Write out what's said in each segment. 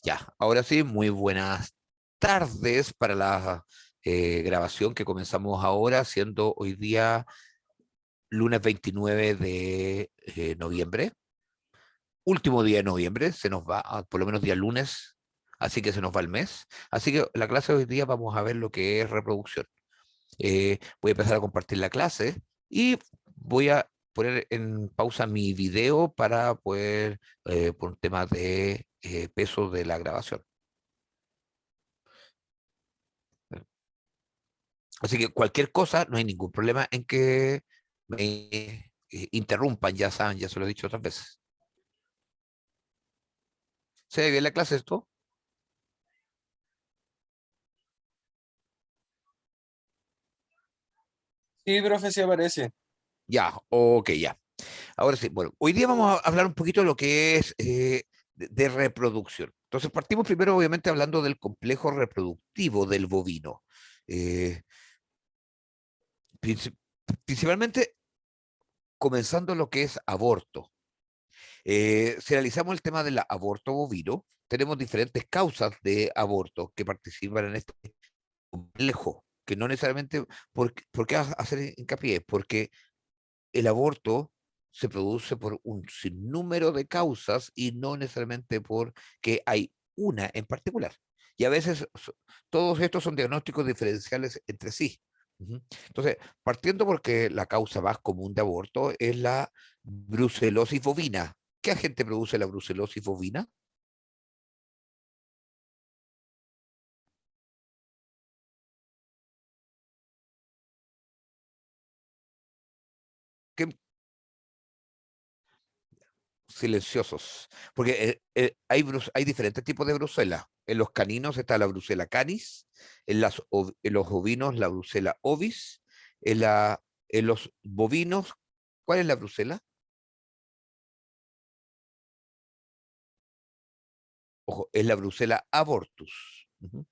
Ya, ahora sí, muy buenas tardes para la grabación que comenzamos ahora, siendo hoy día lunes 29 de noviembre, último día de noviembre, se nos va, por lo menos día lunes, así que se nos va el mes. Así que la clase de hoy día vamos a ver lo que es reproducción. Voy a empezar a compartir la clase y voy a poner en pausa mi video para poder, por un tema de peso de la grabación. Así que cualquier cosa, no hay ningún problema en que me interrumpan, ya saben, ya se lo he dicho otras veces. ¿Se ve bien la clase esto? Sí, profe, sí aparece. Ya, ok, ya. Ahora sí, bueno, hoy día vamos a hablar un poquito de lo que es de reproducción. Entonces, partimos primero, obviamente, hablando del complejo reproductivo del bovino. Eh, princip- Principalmente comenzando lo que es aborto. Si analizamos el tema del aborto bovino, tenemos diferentes causas de aborto que participan en este complejo, que no necesariamente, ¿por qué hacer hincapié? Porque el aborto se produce por un sinnúmero de causas y no necesariamente porque hay una en particular. Y a veces todos estos son diagnósticos diferenciales entre sí. Ujú. Entonces, partiendo porque la causa más común de aborto es la brucelosis bovina. ¿Qué agente produce la brucelosis bovina? ¿Qué, silenciosos, porque hay diferentes tipos de brucela. En los caninos está la brucela canis, en los ovinos la brucela ovis, en los bovinos, ¿cuál es la brucela? Ojo, es la brucela abortus. Ujú.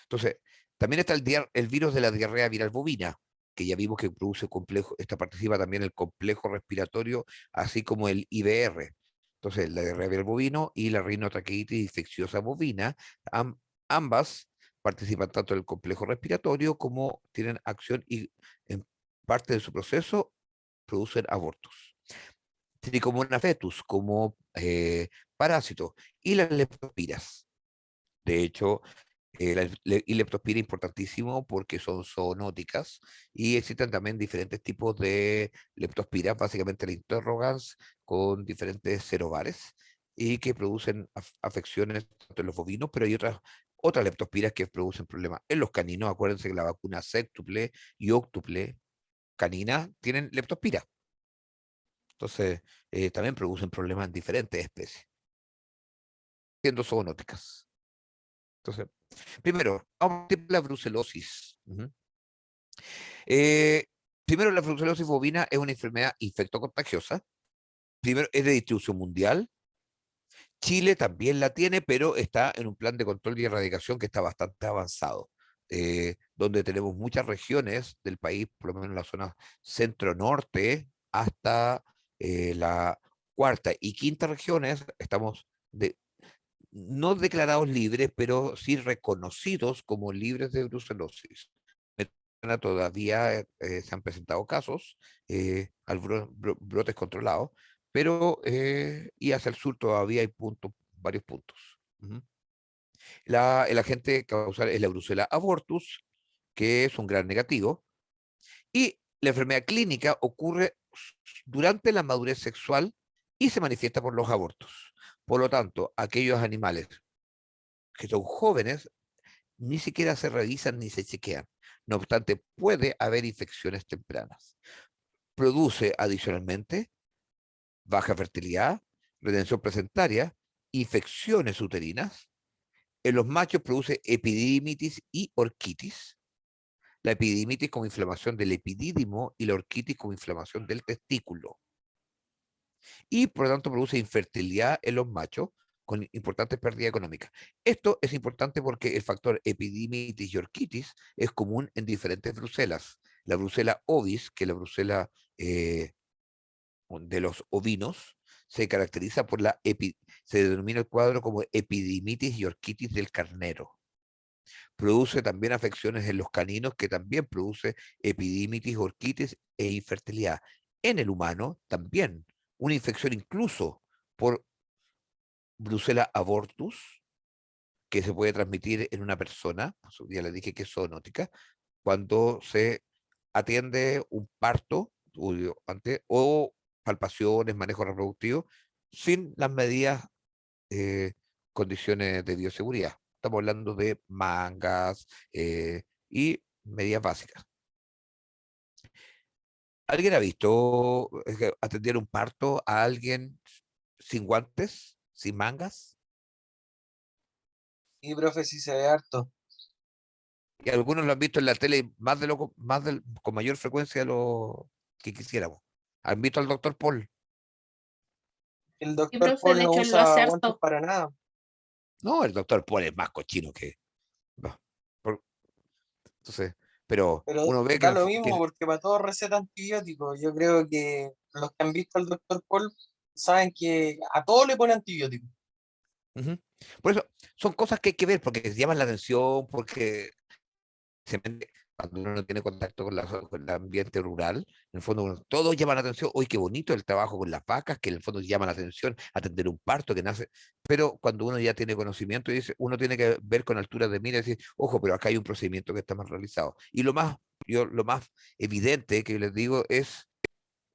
Entonces, también está el virus de la diarrea viral bovina, que ya vimos que produce complejo, esta participa también el complejo respiratorio, así como el IBR. Entonces, la diarrea viral bovino y la rinotraqueitis infecciosa bovina, am- ambas participan tanto del complejo respiratorio como tienen acción y en parte de su proceso producen abortos. Trichomonas fetus como parásito y las leptospiras. De hecho, y leptospira es importantísimo porque son zoonóticas y existen también diferentes tipos de leptospiras, básicamente la interrogans con diferentes serobares y que producen afecciones tanto en los bovinos, pero hay otras leptospiras que producen problemas en los caninos. Acuérdense que la vacuna séptuple y óctuple canina tienen leptospira. Entonces, también producen problemas en diferentes especies, siendo zoonóticas. Entonces, primero, vamos a partir por la brucelosis. Ujú. Eh, Primero, la brucelosis bovina es una enfermedad infectocontagiosa. Primero, es de distribución mundial. Chile también la tiene, pero está en un plan de control y erradicación que está bastante avanzado, donde tenemos muchas regiones del país, por lo menos en la zona centro-norte, hasta la cuarta y quinta regiones, estamos no declarados libres, pero sí reconocidos como libres de brucelosis. Todavía se han presentado casos, brotes controlados, pero y hacia el sur todavía hay varios puntos. Ujú. El agente causal es la brucela abortus, que es un gran negativo, y la enfermedad clínica ocurre durante la madurez sexual y se manifiesta por los abortos. Por lo tanto, aquellos animales que son jóvenes ni siquiera se revisan ni se chequean. No obstante, puede haber infecciones tempranas. Produce adicionalmente baja fertilidad, retención placentaria, infecciones uterinas. En los machos produce epididimitis y orquitis. La epididimitis como inflamación del epidídimo y la orquitis como inflamación del testículo. Y por lo tanto produce infertilidad en los machos con importantes pérdidas económicas. Esto es importante porque el factor epididimitis y orquitis es común en diferentes brucelas. La brucela ovis, que es la brucela de los ovinos, se caracteriza por se denomina el cuadro como epidimitis y orquitis del carnero. Produce también afecciones en los caninos que también produce epidimitis, orquitis e infertilidad. En el humano también, una infección incluso por Brucella abortus, que se puede transmitir en una persona, pues, ya le dije que es zoonótica, cuando se atiende un parto o palpaciones, manejo reproductivo, sin las medidas, eh, condiciones de bioseguridad. Estamos hablando de mangas y medidas básicas. ¿Alguien ha visto atender un parto a alguien sin guantes, sin mangas? Sí, profe, sí se ve harto. Y algunos lo han visto en la tele con mayor frecuencia de lo que quisiéramos. ¿Han visto al doctor Paul? El Y doctor profe, Paul de no hecho, él lo usa hace guantes harto. para nada. No, el doctor Paul es más cochino que... no, por- entonces, pero Pero uno ve que, da lo mismo porque para todo receta antibióticos. Yo creo que los que han visto al doctor Paul saben que a todo le pone antibiótico. ujú. Por eso, son cosas que hay que ver porque llaman la atención, porque cuando uno no tiene contacto con el ambiente rural, en el fondo todos llaman la atención, uy, qué bonito el trabajo con las vacas, que en el fondo llama la atención, atender un parto que nace, pero cuando uno ya tiene conocimiento, dice, uno tiene que ver con altura de mira y decir, ojo, pero acá hay un procedimiento que está mal realizado. Y lo más evidente que les digo es,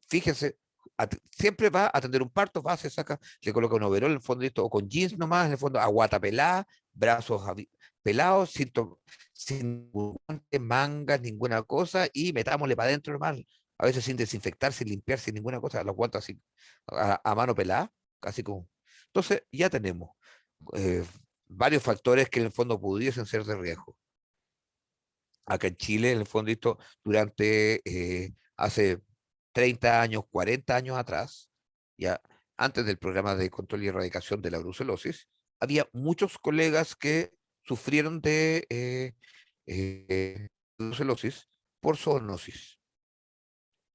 fíjense, siempre va a atender un parto, va, se saca, le coloca un overol en el fondo, esto, o con jeans nomás, en el fondo, aguata pelada, pelados, sin guantes, mangas, ninguna cosa, y metámosle para adentro nomás, a veces sin desinfectar, sin limpiar, sin ninguna cosa, los guantes así, a mano pelada, casi como. Entonces, ya tenemos eh, varios factores que en el fondo pudiesen ser de riesgo. Acá en Chile, en el fondo, esto durante hace 30 años, 40 años atrás, ya antes del programa de control y erradicación de la brucelosis, había muchos colegas que sufrieron de brucelosis por zoonosis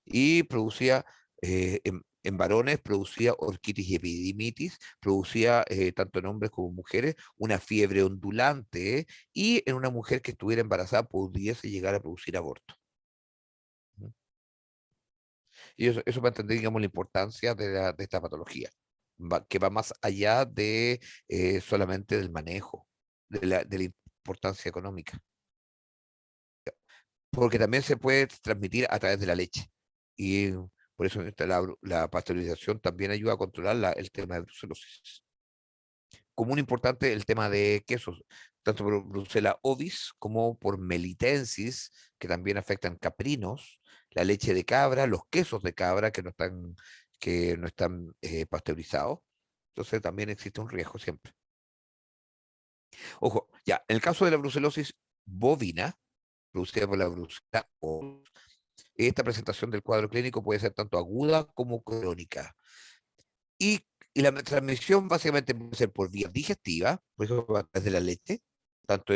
y producía, en varones, producía orquitis y epidimitis, producía tanto en hombres como mujeres una fiebre ondulante y en una mujer que estuviera embarazada pudiese llegar a producir aborto. ¿Mm? Y eso para entender, digamos, la importancia de esta patología, que va más allá de solamente del manejo, de la importancia económica, porque también se puede transmitir a través de la leche. Y por eso la pasteurización también ayuda a controlar el tema de brucelosis. Como un importante el tema de quesos, tanto por Brucella ovis como por melitensis, que también afectan caprinos, la leche de cabra, los quesos de cabra que no están pasteurizados. Entonces también existe un riesgo siempre. Ojo, ya, en el caso de la brucelosis bovina, producida por la Brucella ovis, esta presentación del cuadro clínico puede ser tanto aguda como crónica. Y, y la transmisión básicamente puede ser por vía digestiva, por eso a través de la leche, tanto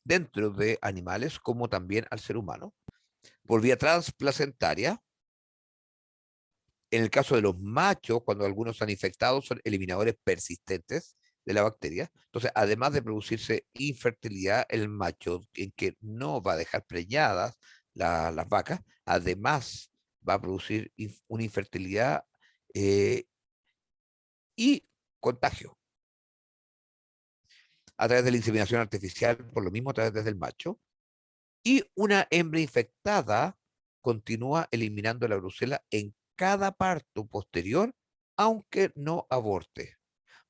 dentro de animales como también al ser humano, por vía transplacentaria. En el caso de los machos, cuando algunos están infectados, son eliminadores persistentes de la bacteria. Entonces, además de producirse infertilidad, el macho, en que no va a dejar preñadas las vacas, además va a producir una infertilidad eh, y contagio a través de la inseminación artificial, por lo mismo a través del macho, y una hembra infectada continúa eliminando la brucela en cada parto posterior, aunque no aborte.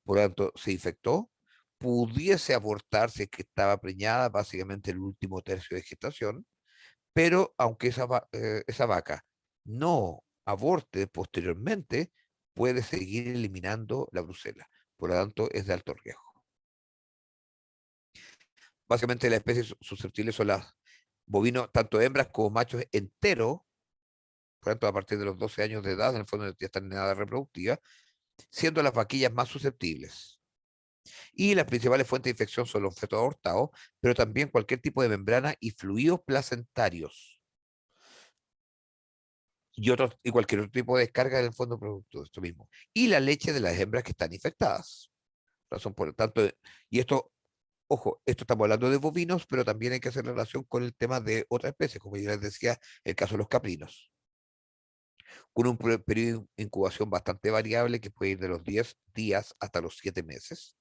Por lo tanto, se infectó, pudiese abortar si es que estaba preñada, básicamente el último tercio de gestación, pero aunque esa vaca no aborte posteriormente, puede seguir eliminando la brucela. Por lo tanto, es de alto riesgo. Básicamente las especies susceptibles son las bovinos, tanto hembras como machos enteros, por tanto a partir de los 12 años de edad, en el fondo ya están en edad reproductiva, siendo las vaquillas más susceptibles. Y las principales fuentes de infección son los fetos abortados, pero también cualquier tipo de membrana y fluidos placentarios. y cualquier otro tipo de descarga del fondo producto de esto mismo. Y la leche de las hembras que están infectadas. Razón por lo tanto, y esto, ojo, esto estamos hablando de bovinos, pero también hay que hacer relación con el tema de otras especies, como yo les decía, el caso de los caprinos, con un periodo de incubación bastante variable que puede ir de los 10 días hasta los 7 meses.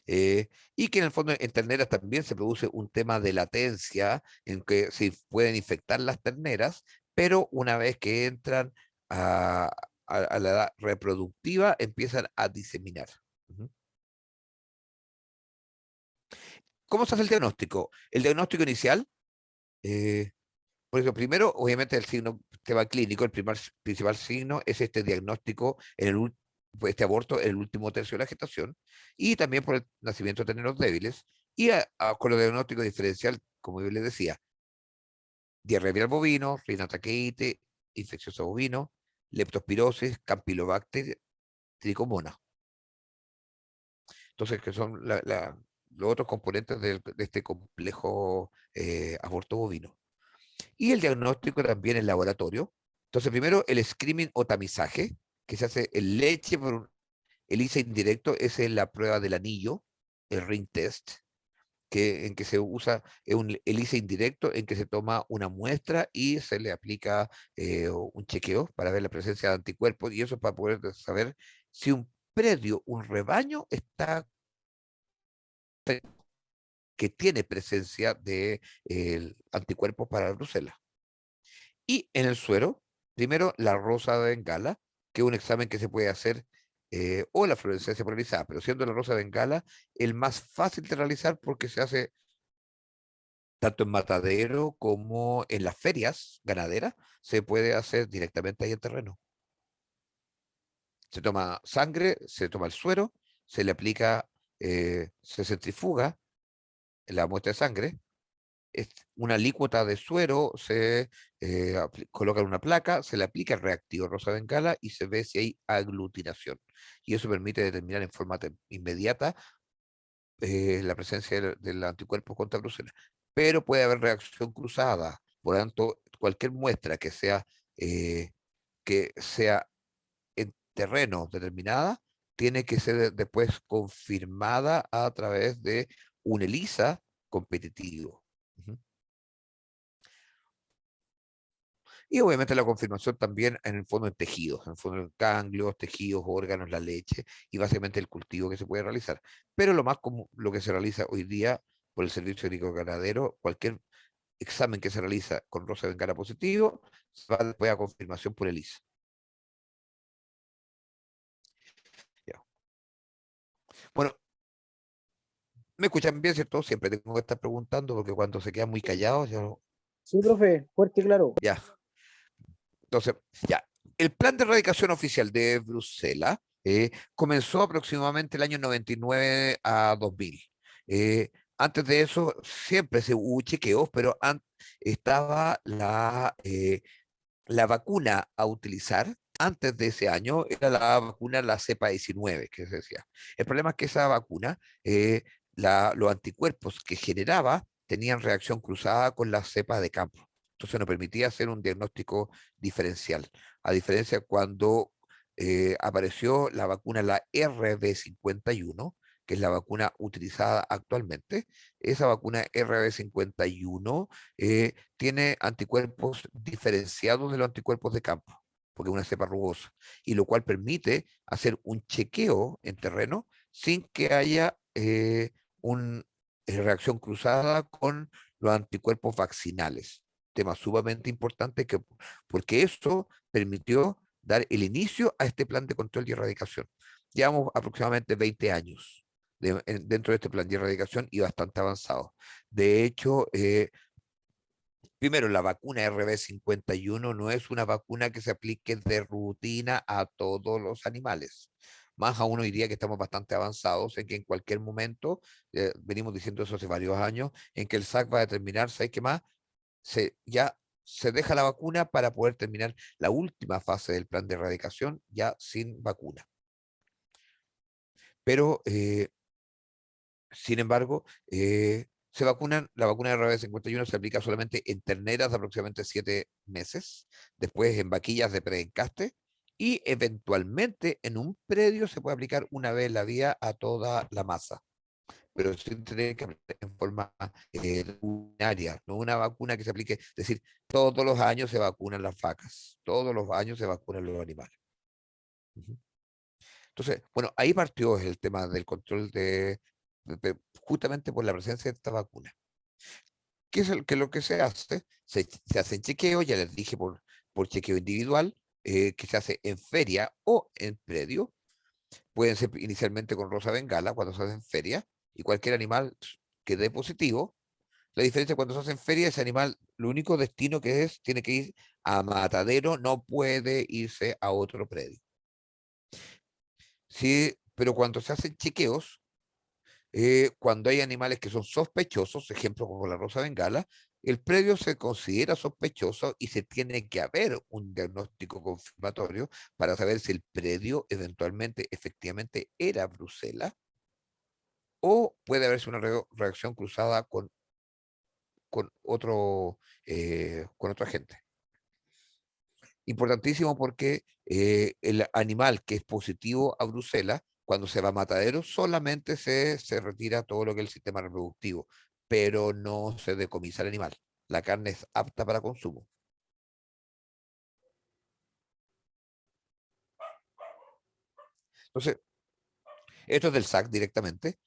Y que en el fondo en terneras también se produce un tema de latencia en que se pueden infectar las terneras, pero una vez que entran a, a la edad reproductiva empiezan a diseminar. Ujú. ¿Cómo se hace el diagnóstico? El diagnóstico inicial, eh, por eso primero, obviamente el signo, tema clínico, el principal signo es este diagnóstico en pues, este aborto en el último tercio de la gestación y también por el nacimiento de terneros débiles y con el diagnóstico diferencial, como yo les decía, diarrea viral bovino, rinotraqueitis, infeccioso bovino, leptospirosis, campylobacter, tricomonas. Entonces, que son los otros componentes de este complejo aborto bovino. Y el diagnóstico también en laboratorio. Entonces, primero el screening o tamizaje, que se hace en leche por el ELISA indirecto, esa es la prueba del anillo, el ring test, en que se usa un ELISA indirecto, en que se toma una muestra y se le aplica un chequeo para ver la presencia de anticuerpos, y eso para poder saber si un predio, un rebaño, está que tiene presencia de anticuerpos para la brucela. Y en el suero, primero la rosa de Bengala, que es un examen que se puede hacer, o la fluorescencia polarizada, pero siendo la rosa de Bengala el más fácil de realizar porque se hace tanto en matadero como en las ferias ganaderas, se puede hacer directamente ahí en terreno. Se toma sangre, se toma el suero, se le aplica, se centrifuga la muestra de sangre, una alícuota de suero, se coloca en una placa, se le aplica el reactivo rosa bengala y se ve si hay aglutinación. Y eso permite determinar en forma inmediata la presencia del anticuerpo contra brucela. Pero puede haber reacción cruzada. Por lo tanto, cualquier muestra que sea en terreno determinada tiene que ser después confirmada a través de un ELISA competitivo. Ujú. Y obviamente la confirmación también en el fondo en tejidos, en el fondo en ganglios, tejidos, órganos, la leche y básicamente el cultivo que se puede realizar. Pero lo más común, lo que se realiza hoy día por el Servicio Agrícola Ganadero, cualquier examen que se realiza con rosa de bengala positivo, va después a confirmación por el ISA. Ya. Bueno, me escuchan bien, ¿cierto? Siempre tengo que estar preguntando porque cuando se quedan muy callados, Sí, profe, fuerte y claro. ya. Entonces, ya. El plan de erradicación oficial de Bruselas comenzó aproximadamente el año 99 a 2000. Eh, Antes de eso, siempre se hubo chequeos, pero estaba la vacuna a utilizar. Antes de ese año era la vacuna, la cepa 19 que se decía. El problema es que esa vacuna, los anticuerpos que generaba tenían reacción cruzada con la cepa de campo. Entonces no permitía hacer un diagnóstico diferencial. A diferencia cuando apareció la vacuna, la RB51, que es la vacuna utilizada actualmente, esa vacuna RB51 tiene anticuerpos diferenciados de los anticuerpos de campo, porque es una cepa rugosa, y lo cual permite hacer un chequeo en terreno sin que haya una reacción cruzada con los anticuerpos vaccinales. Tema sumamente importante porque eso permitió dar el inicio a este plan de control y erradicación. Llevamos aproximadamente 20 años dentro de este plan de erradicación y bastante avanzado. De hecho, primero, la vacuna RB51 no es una vacuna que se aplique de rutina a todos los animales. Más aún hoy día que estamos bastante avanzados en que en cualquier momento, venimos diciendo eso hace varios años, en que el SAC va a determinar, ¿sabes qué más? Ya se deja la vacuna para poder terminar la última fase del plan de erradicación ya sin vacuna. Pero sin embargo, se vacunan, la vacuna de RB51 se aplica solamente en terneras de aproximadamente 7 meses, después en vaquillas de preencaste y eventualmente en un predio se puede aplicar una vez en la vida a toda la masa, pero sí tiene que aplicar en forma rutinaria, no una vacuna que se aplique, es decir, todos los años se vacunan las vacas, todos los años se vacunan los animales. Ujú. Entonces, bueno, ahí partió el tema del control justamente por la presencia de esta vacuna. ¿Qué es lo que se hace? Se hacen chequeos, ya les dije, por chequeo individual, que se hace en feria o en predio. Pueden ser inicialmente con rosa bengala cuando se hace en feria, y cualquier animal que dé positivo. La diferencia cuando se hace en feria, ese animal, lo único destino que es, tiene que ir a matadero, no puede irse a otro predio. Sí, pero cuando se hacen chequeos, cuando hay animales que son sospechosos, ejemplo como la rosa bengala, el predio se considera sospechoso y se tiene que haber un diagnóstico confirmatorio para saber si el predio eventualmente efectivamente era brucela o puede haberse una reacción cruzada con otro agente. Importantísimo porque el animal que es positivo a brucela, cuando se va a matadero, solamente se retira todo lo que es el sistema reproductivo, pero no se decomisa el animal. La carne es apta para consumo. Entonces, esto es del SAC directamente.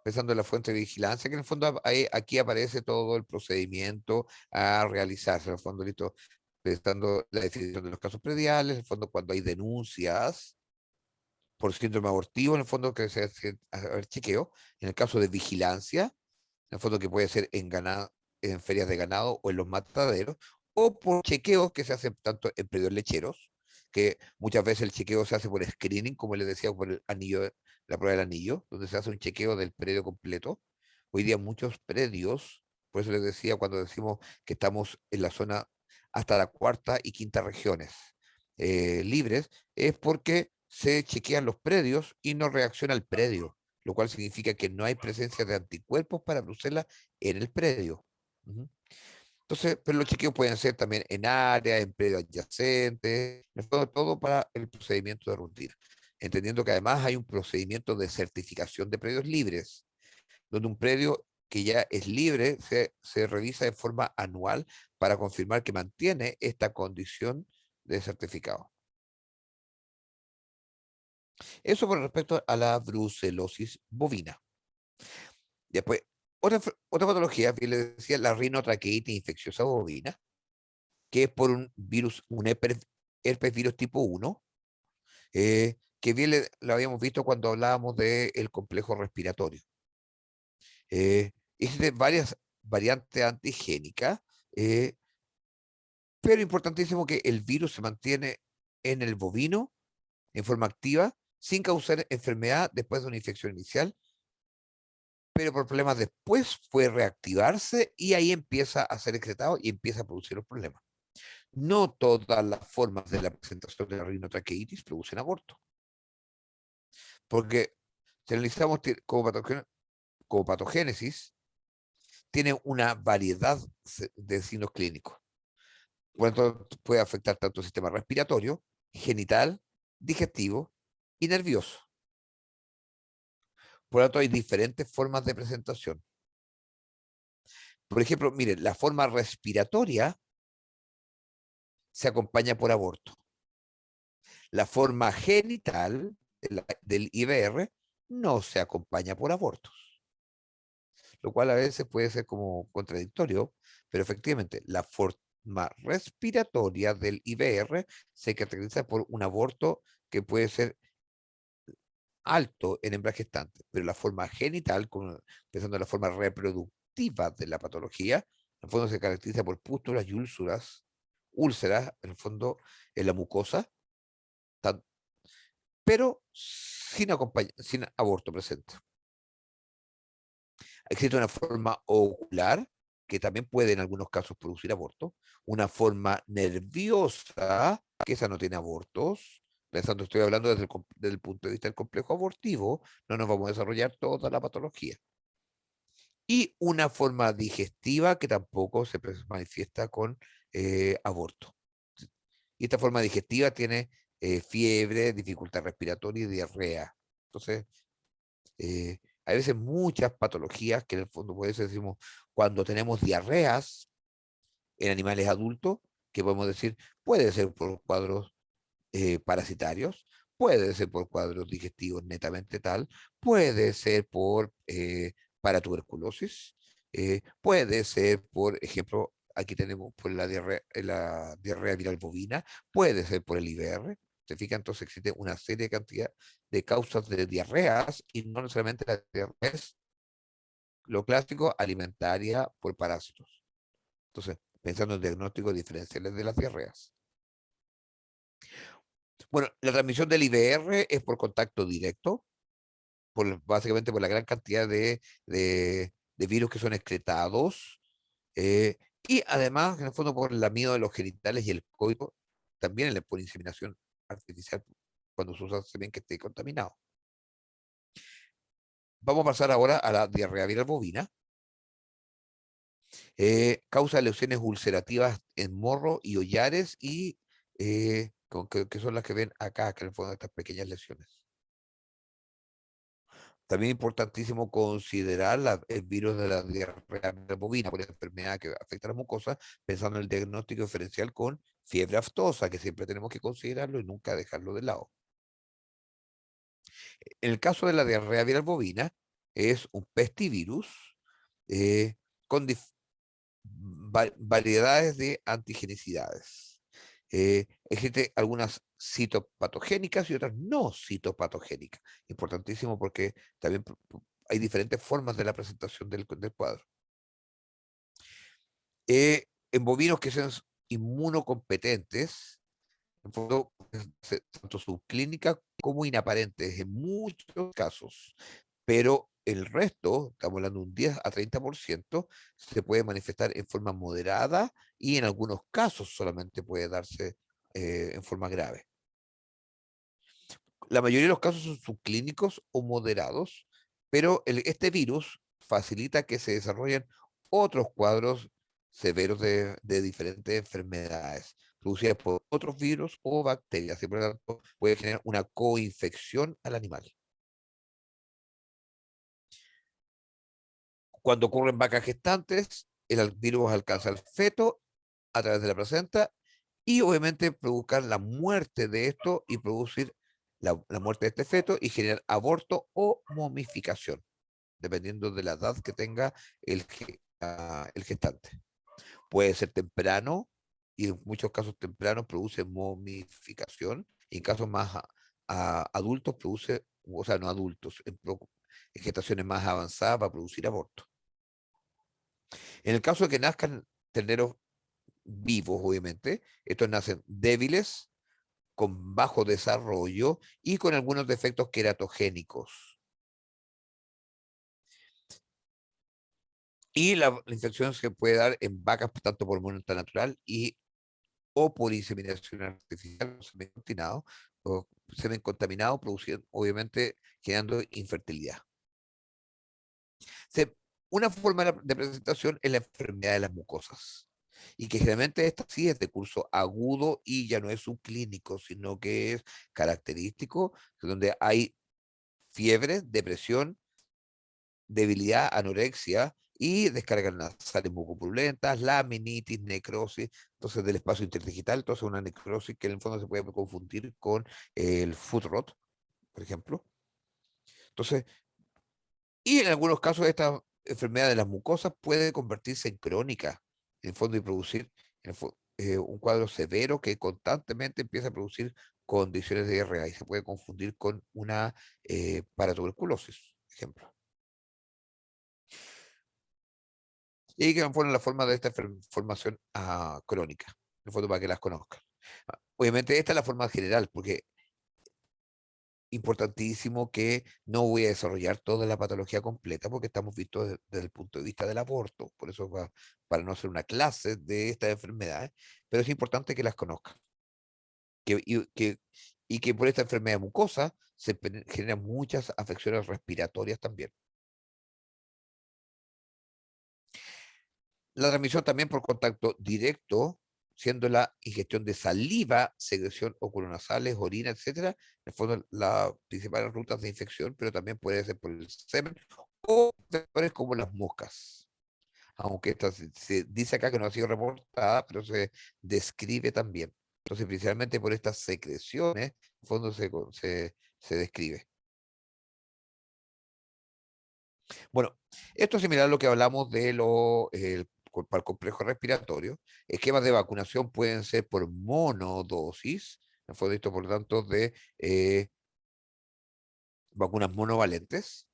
Pensando en la fuente de vigilancia, que en el fondo aquí aparece todo el procedimiento a realizarse. En el fondo, listo, pensando la definición de los casos prediales, en el fondo, cuando hay denuncias por síndrome abortivo, en el fondo que se hace a ver chequeo, en el caso de vigilancia, en el fondo que puede ser en ferias de ganado o en los mataderos, o por chequeos que se hacen tanto en predios lecheros, que muchas veces el chequeo se hace por screening, como les decía, por el anillo, la prueba del anillo, donde se hace un chequeo del predio completo. Hoy día muchos predios, por eso les decía cuando decimos que estamos en la zona hasta la cuarta y quinta regiones libres, es porque se chequean los predios y no reacciona el predio, lo cual significa que no hay presencia de anticuerpos para Bruselas en el predio. Ujú. Entonces, pero los chequeos pueden ser también en áreas, en predios adyacentes, todo para el procedimiento de rutina. Entendiendo que además hay un procedimiento de certificación de predios libres, donde un predio que ya es libre se revisa de forma anual para confirmar que mantiene esta condición de certificado. Eso con respecto a la brucelosis bovina. Después, otra patología, bien le decía, la rinotraqueitis infecciosa bovina, que es por un virus, un herpes virus tipo 1, que bien lo habíamos visto cuando hablábamos del complejo respiratorio. Existen varias variantes antigénicas, eh, pero importantísimo que el virus se mantiene en el bovino en forma activa, sin causar enfermedad después de una infección inicial, pero por problemas después puede reactivarse y ahí empieza a ser excretado y empieza a producir los problemas. No todas las formas de la presentación de la rinotraqueitis producen aborto, porque si analizamos como patogénesis, tiene una variedad de signos clínicos. Por lo tanto, puede afectar tanto el sistema respiratorio, genital, digestivo y nervioso. Por lo tanto, hay diferentes formas de presentación. Por ejemplo, miren, la forma respiratoria se acompaña por aborto. La forma genital del IBR no se acompaña por abortos, lo cual a veces puede ser como contradictorio, pero efectivamente la forma respiratoria del IBR se caracteriza por un aborto que puede ser alto en hembras gestantes, pero la forma genital, pensando en la forma reproductiva de la patología, en el fondo se caracteriza por pústulas y úlceras, en el fondo en la mucosa, pero sin aborto presente. Existe una forma ocular, que también puede en algunos casos producir aborto, una forma nerviosa, que esa no tiene abortos. Pensando, estoy hablando desde el punto de vista del complejo abortivo, no nos vamos a desarrollar toda la patología. y una forma digestiva que tampoco se manifiesta con aborto. Y esta forma digestiva tiene fiebre, dificultad respiratoria y diarrea. Entonces, hay veces muchas patologías que en el fondo, por eso decimos, cuando tenemos diarreas en animales adultos, que podemos decir, puede ser por cuadros parasitarios, puede ser por cuadros digestivos netamente tal, puede ser por paratuberculosis, puede ser, por ejemplo, aquí tenemos por la diarrea viral bovina, puede ser por el IBR. ¿Se fija? Entonces existe una serie de cantidad de causas de diarreas y no necesariamente la diarrea es lo clásico, alimentaria por parásitos. Entonces, pensando en diagnósticos diferenciales de las diarreas. Bueno, la transmisión del IBR es por contacto directo, básicamente por la gran cantidad de virus que son excretados, eh, y además, en el fondo, por el lamido de los genitales y el coito, también por inseminación artificial, cuando se usa semen que esté contaminado. Vamos a pasar ahora a la diarrea viral bovina. Causa lesiones ulcerativas en morro y hollares y que son las que ven acá, que en el fondo estas pequeñas lesiones. También es importantísimo considerar el virus de la diarrea bovina por la enfermedad que afecta a la mucosa, pensando en el diagnóstico diferencial con fiebre aftosa, que siempre tenemos que considerarlo y nunca dejarlo de lado. En el caso de la diarrea viral bovina, es un pestivirus con variedades de antigenicidades. Existen algunas citopatogénicas y otras no citopatogénicas. Importantísimo porque también hay diferentes formas de la presentación del cuadro. En bovinos que sean inmunocompetentes, en fondo, tanto subclínicas como inaparentes en muchos casos, pero el resto, estamos hablando de un 10 a 30%, se puede manifestar en forma moderada y en algunos casos solamente puede darse en forma grave. La mayoría de los casos son subclínicos o moderados, pero este virus facilita que se desarrollen otros cuadros severos de diferentes enfermedades producidas por otros virus o bacterias y por lo tanto puede generar una coinfección al animal. Cuando ocurren vacas gestantes, el virus alcanza al feto a través de la placenta y obviamente provocar la muerte de esto y producir la muerte de este feto y generar aborto o momificación, dependiendo de la edad que tenga el gestante. Puede ser temprano y en muchos casos tempranos produce momificación y en casos más adultos produce, o sea, no adultos, en gestaciones más avanzadas va a producir aborto. En el caso de que nazcan terneros vivos, obviamente, estos nacen débiles, con bajo desarrollo y con algunos defectos queratogénicos. Y la infección se puede dar en vacas tanto por muerte natural o por inseminación artificial, o semen contaminado, produciendo, obviamente, generando infertilidad. Una forma de presentación es la enfermedad de las mucosas. Y que generalmente esta sí es de curso agudo y ya no es subclínico, sino que es característico, donde hay fiebre, depresión, debilidad, anorexia y descargas nasales mucopurulentas, laminitis, necrosis, entonces del espacio interdigital, entonces una necrosis que en el fondo se puede confundir con el foot rot, por ejemplo. Entonces, y en algunos casos esta enfermedad de las mucosas puede convertirse en crónica, en el fondo, y producir un cuadro severo que constantemente empieza a producir condiciones de diarrea y se puede confundir con una paratuberculosis, por ejemplo. Y ahí que fueron la forma de esta formación crónica, en el fondo para que las conozcan. Obviamente esta es la forma general, porque importantísimo que no voy a desarrollar toda la patología completa porque estamos vistos desde el punto de vista del aborto, por eso para no hacer una clase de estas enfermedades, pero es importante que las conozcan y que por esta enfermedad mucosa se generan muchas afecciones respiratorias también. La transmisión también por contacto directo, siendo la ingestión de saliva, secreción oculonasales, orina, etcétera, en el fondo las principales rutas de infección, pero también puede ser por el semen o vectores como las moscas. Aunque esta se dice acá que no ha sido reportada, pero se describe también. Entonces, principalmente por estas secreciones, en el fondo se describe. Bueno, esto es similar a lo que hablamos de para el complejo respiratorio. Esquemas de vacunación pueden ser por monodosis, en fondo esto por lo tanto de vacunas monovalentes,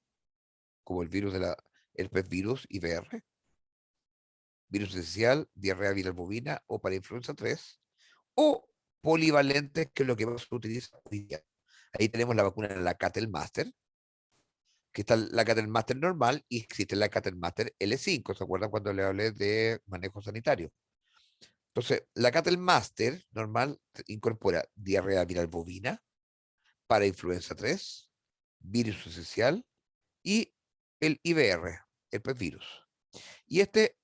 como el virus de la herpes virus IVR, virus esencial, diarrea viral bovina o para influenza 3, o polivalentes, que es lo que más se utiliza hoy día. Ahí tenemos la vacuna de la Cattle Master, que está la Cattle Master normal y existe la Cattle Master L5. ¿Se acuerdan cuando le hablé de manejo sanitario? Entonces, la Cattle Master normal incorpora diarrea viral bovina, para influenza 3, virus esencial y el IVR, el virus. Y este,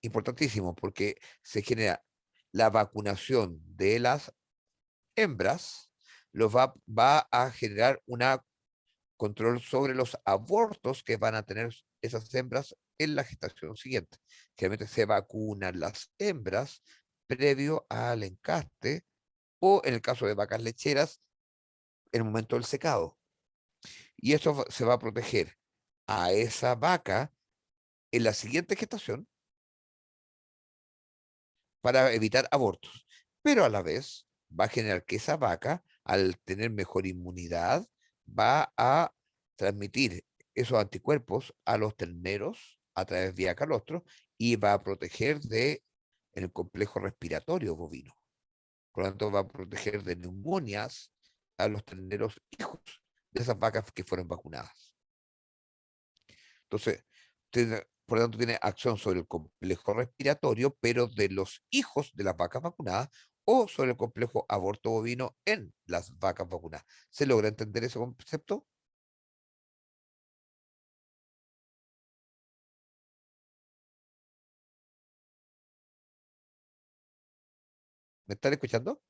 importantísimo, porque se genera la vacunación de las hembras, va a generar una control sobre los abortos que van a tener esas hembras en la gestación siguiente. Generalmente se vacunan las hembras previo al encaste o en el caso de vacas lecheras, en el momento del secado. Y eso se va a proteger a esa vaca en la siguiente gestación para evitar abortos. Pero a la vez va a generar que esa vaca, al tener mejor inmunidad, va a transmitir esos anticuerpos a los terneros a través vía calostro y va a proteger de el complejo respiratorio bovino. Por lo tanto, va a proteger de neumonias a los terneros hijos de esas vacas que fueron vacunadas. Entonces, por lo tanto, tiene acción sobre el complejo respiratorio, pero de los hijos de las vacas vacunadas o sobre el complejo aborto bovino en las vacas vacunadas. ¿Se logra entender ese concepto? ¿Me están escuchando?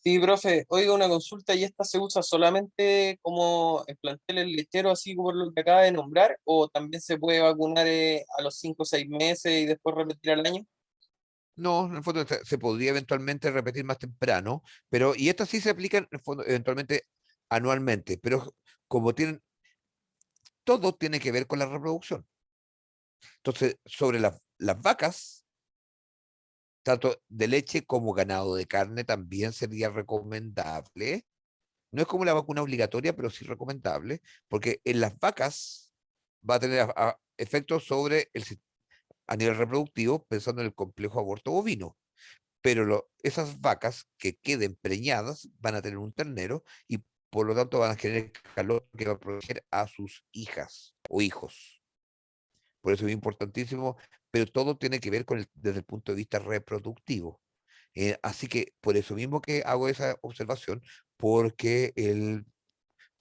Sí, profe, oiga, una consulta, ¿y esta se usa solamente como en planteles lecheros, así como lo que acaba de nombrar, o también se puede vacunar a los 5 o 6 meses y después repetir al año? No, en el fondo se podría eventualmente repetir más temprano, pero, y estas sí se aplican en el fondo eventualmente anualmente, pero como tienen, todo tiene que ver con la reproducción. Entonces, sobre las vacas, tanto de leche como ganado de carne, también sería recomendable. No es como la vacuna obligatoria, pero sí recomendable, porque en las vacas va a tener efectos sobre a nivel reproductivo, pensando en el complejo aborto bovino. Pero esas vacas que queden preñadas van a tener un ternero y por lo tanto van a generar calor que va a proteger a sus hijas o hijos. Por eso es importantísimo, pero todo tiene que ver desde el punto de vista reproductivo. Así que por eso mismo que hago esa observación, porque el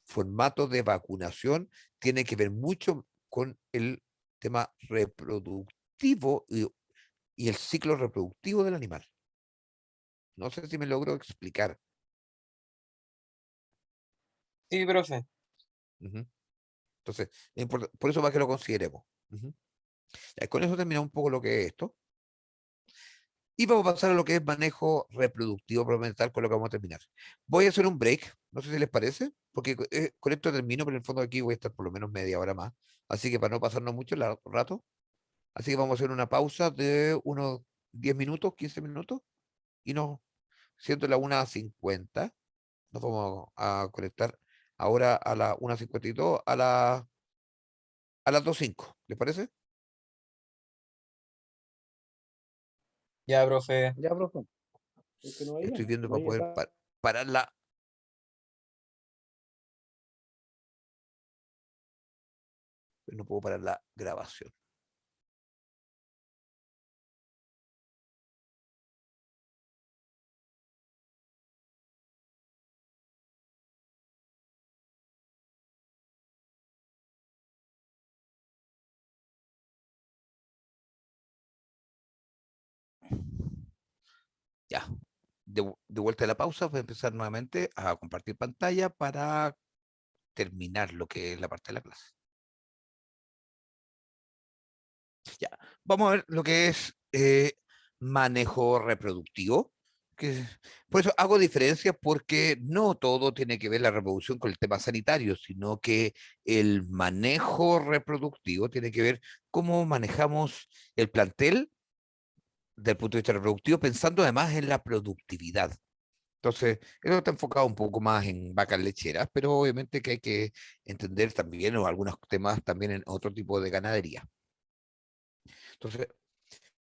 formato de vacunación tiene que ver mucho con el tema reproductivo y el ciclo reproductivo del animal. No sé si me logro explicar. Sí, profe. Ujú. Entonces, por eso va que lo consideremos. Ujú. Ya, con eso terminamos un poco lo que es esto. Y vamos a pasar a lo que es manejo reproductivo propiamente con lo que vamos a terminar. Voy a hacer un break, no sé si les parece, porque con esto termino, pero en el fondo aquí voy a estar por lo menos media hora más. Así que para no pasarnos mucho el rato, así que vamos a hacer una pausa de unos 10 minutos, 15 minutos, y siendo la 1:50, nos vamos a conectar ahora a la 1:52 a las 2:05. ¿Les parece? Ya, profe. Ya, profe. Es que no Estoy veía. viendo No para veía poder esa. pararla, pero no puedo parar la grabación. Ya, de vuelta a la pausa, voy a empezar nuevamente a compartir pantalla para terminar lo que es la parte de la clase. Ya, vamos a ver lo que es manejo reproductivo. Que, por eso hago diferencias porque no todo tiene que ver la reproducción con el tema sanitario, sino que el manejo reproductivo tiene que ver cómo manejamos el plantel desde el punto de vista reproductivo, pensando además en la productividad. Entonces, eso está enfocado un poco más en vacas lecheras, pero obviamente que hay que entender también o algunos temas también en otro tipo de ganadería. Entonces,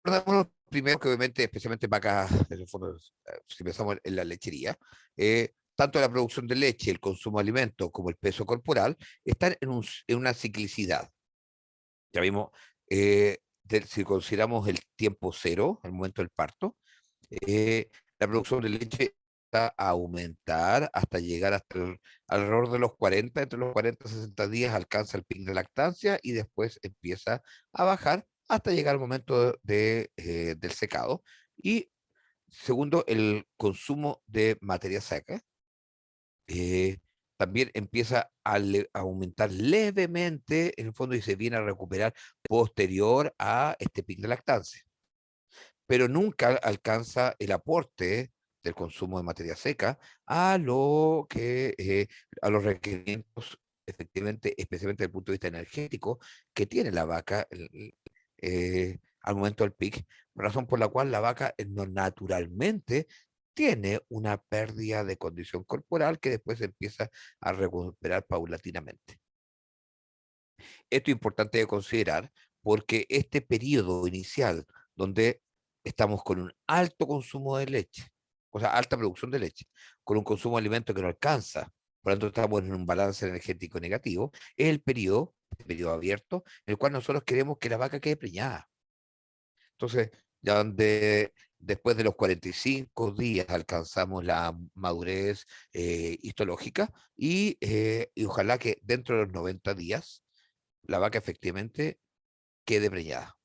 recordemos primero que obviamente, especialmente vacas, en el fondo, si pensamos en la lechería, tanto la producción de leche, el consumo de alimentos como el peso corporal están en una ciclicidad. Ya vimos, si consideramos el tiempo cero, el momento del parto, la producción de leche va a aumentar hasta llegar alrededor de los 40, entre los 40 y 60 días alcanza el pic de lactancia y después empieza a bajar hasta llegar al momento del secado. Y segundo, el consumo de materia seca eh, también empieza a aumentar levemente en el fondo y se viene a recuperar posterior a este pic de lactancia, pero nunca alcanza el aporte del consumo de materia seca a lo que a los requerimientos efectivamente, especialmente desde el punto de vista energético, que tiene la vaca al momento del pic, razón por la cual la vaca no, naturalmente tiene una pérdida de condición corporal que después empieza a recuperar paulatinamente. Esto es importante de considerar porque este periodo inicial donde estamos con un alto consumo de leche, o sea, alta producción de leche, con un consumo de alimentos que no alcanza, por lo tanto estamos en un balance energético negativo, es el periodo abierto, en el cual nosotros queremos que la vaca quede preñada. Entonces, ya donde después de los 45 días alcanzamos la madurez histológica y ojalá que dentro de los 90 días la vaca efectivamente quede preñada.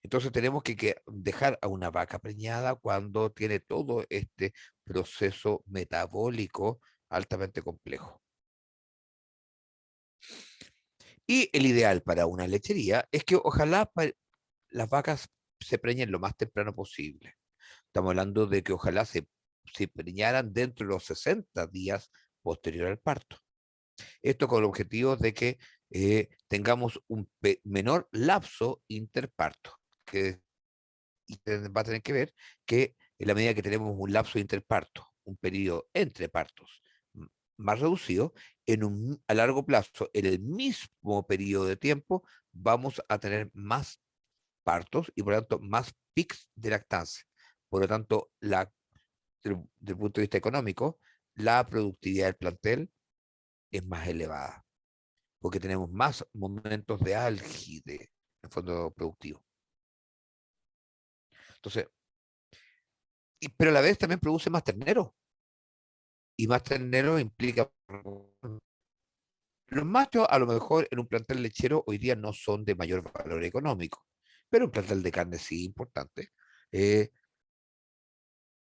Entonces tenemos que dejar a una vaca preñada cuando tiene todo este proceso metabólico altamente complejo. Y el ideal para una lechería es que ojalá las vacas se preñen lo más temprano posible. Estamos hablando de que ojalá se preñaran dentro de los 60 días posterior al parto. Esto con el objetivo de que tengamos un menor lapso interparto, que va a tener que ver que en la medida que tenemos un lapso interparto, un periodo entre partos más reducido, a largo plazo, en el mismo periodo de tiempo, vamos a tener más partos y por lo tanto más pics de lactancia. Por lo tanto, desde el punto de vista económico, la productividad del plantel es más elevada porque tenemos más momentos de álgide en fondo productivo. Entonces, pero a la vez también produce más ternero, y más ternero implica... Los machos a lo mejor en un plantel lechero hoy día no son de mayor valor económico, pero un plantel de carne sí importante. Eh,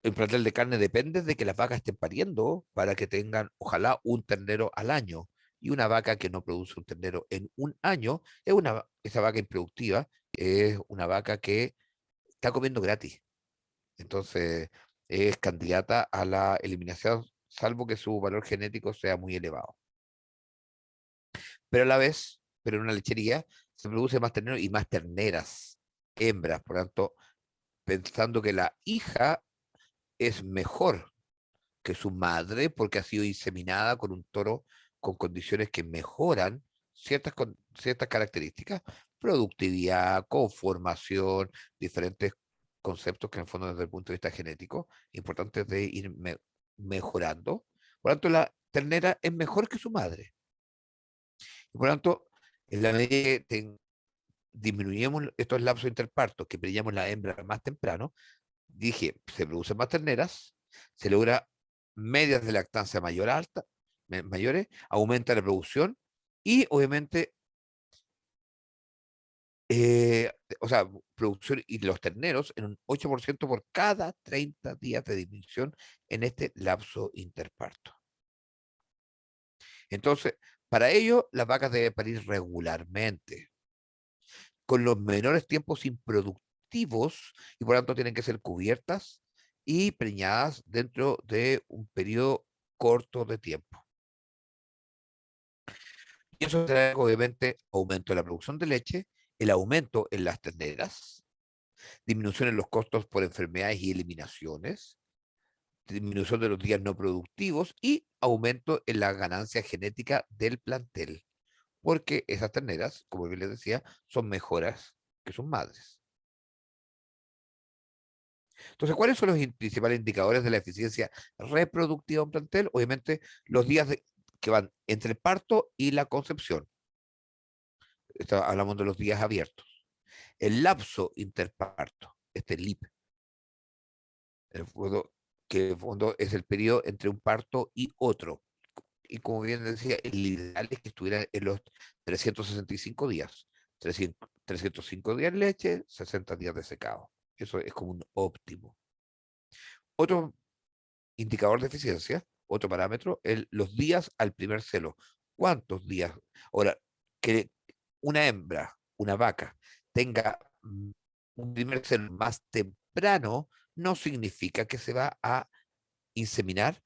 el plantel de carne depende de que las vacas estén pariendo para que tengan, ojalá, un ternero al año. Y una vaca que no produce un ternero en un año, esa vaca improductiva es una vaca que está comiendo gratis. Entonces, es candidata a la eliminación, salvo que su valor genético sea muy elevado. Pero a la vez, pero en una lechería, se produce más ternero y más terneras, hembras. Por lo tanto, pensando que la hija es mejor que su madre porque ha sido inseminada con un toro con condiciones que mejoran ciertas características, productividad, conformación, diferentes conceptos que en el fondo desde el punto de vista genético, importantes de ir mejorando. Por lo tanto, la ternera es mejor que su madre. Y por lo tanto, en la medida que disminuyamos estos lapsos interpartos, que brillamos la hembra más temprano, dije, se producen más terneras, se logra medias de lactancia mayores, aumenta la producción y obviamente eh, o sea, producción y los terneros en un 8% por cada 30 días de disminución en este lapso interparto. Entonces, para ello, las vacas deben parir regularmente, con los menores tiempos improductivos y por lo tanto tienen que ser cubiertas y preñadas dentro de un periodo corto de tiempo. Y eso trae obviamente aumento de la producción de leche, el aumento en las terneras, disminución en los costos por enfermedades y eliminaciones, disminución de los días no productivos y aumento en la ganancia genética del plantel, porque esas terneras, como bien les decía, son mejoras que sus madres. Entonces, ¿cuáles son los principales indicadores de la eficiencia reproductiva de un plantel? Obviamente, los días que van entre el parto y la concepción. Hablamos de los días abiertos. El lapso interparto, este LIP, el fondo, que en el fondo es el periodo entre un parto y otro. Y como bien decía, el ideal es que estuviera en los 365 días. 305 días de leche, 60 días de secado. Eso es como un óptimo. Otro indicador de eficiencia, otro parámetro, los días al primer celo. ¿Cuántos días? Ahora, que una hembra, una vaca, tenga un primer celo más temprano, no significa que se va a inseminar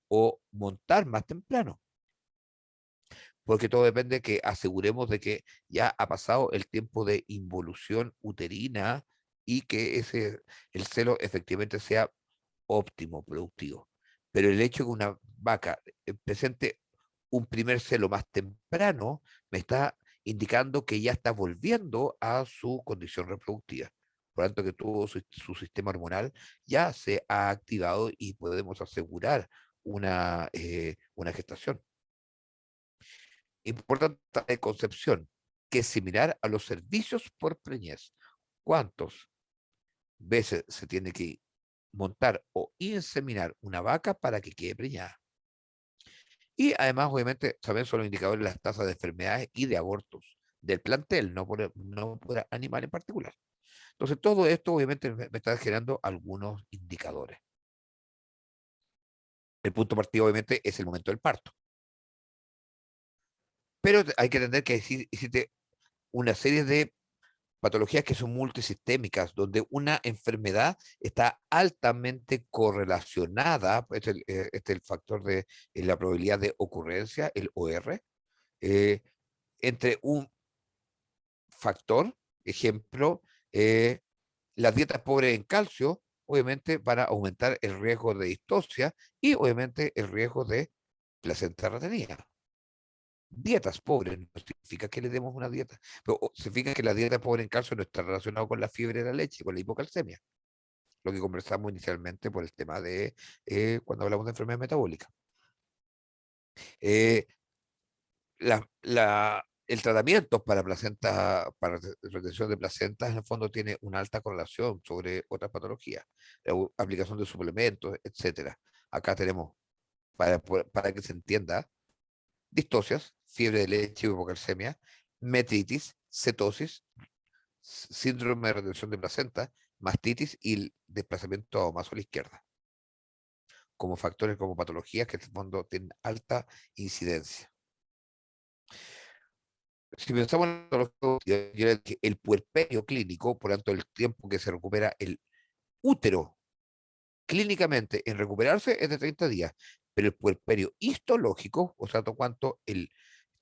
o montar más temprano, porque todo depende de que aseguremos de que ya ha pasado el tiempo de involución uterina y que el celo efectivamente sea óptimo, productivo. Pero el hecho de que una vaca presente un primer celo más temprano me está indicando que ya está volviendo a su condición reproductiva. Por lo tanto, que todo su sistema hormonal ya se ha activado y podemos asegurar una gestación. Importante de concepción, que es similar a los servicios por preñez. ¿Cuántas veces se tiene que montar o inseminar una vaca para que quede preñada? Y además, obviamente, también son los indicadores de las tasas de enfermedades y de abortos del plantel, no por animal en particular. Entonces, todo esto obviamente me está generando algunos indicadores. El punto de partida, obviamente, es el momento del parto. Pero hay que entender que existe una serie de patologías que son multisistémicas, donde una enfermedad está altamente correlacionada, este es el factor de la probabilidad de ocurrencia, el OR, eh, entre un factor, ejemplo, eh, las dietas pobres en calcio, obviamente van a aumentar el riesgo de distosia y obviamente el riesgo de placenta retenida. Dietas pobres no significa que le demos una dieta, pero significa que la dieta pobre en calcio no está relacionada con la fiebre de la leche, con la hipocalcemia, lo que conversamos inicialmente por el tema de cuando hablamos de enfermedad metabólica. Eh, el tratamiento para para retención de placentas, en el fondo tiene una alta correlación sobre otras patologías, la aplicación de suplementos, etcétera. Acá tenemos, para que se entienda, distocias, fiebre de leche, hipocalcemia, metritis, cetosis, síndrome de retención de placenta, mastitis y el desplazamiento más a la izquierda, como factores, como patologías que en el fondo tienen alta incidencia. Si pensamos en el puerperio clínico, por tanto el tiempo que se recupera el útero clínicamente en recuperarse es de 30 días, pero el puerperio histológico, o sea, cuánto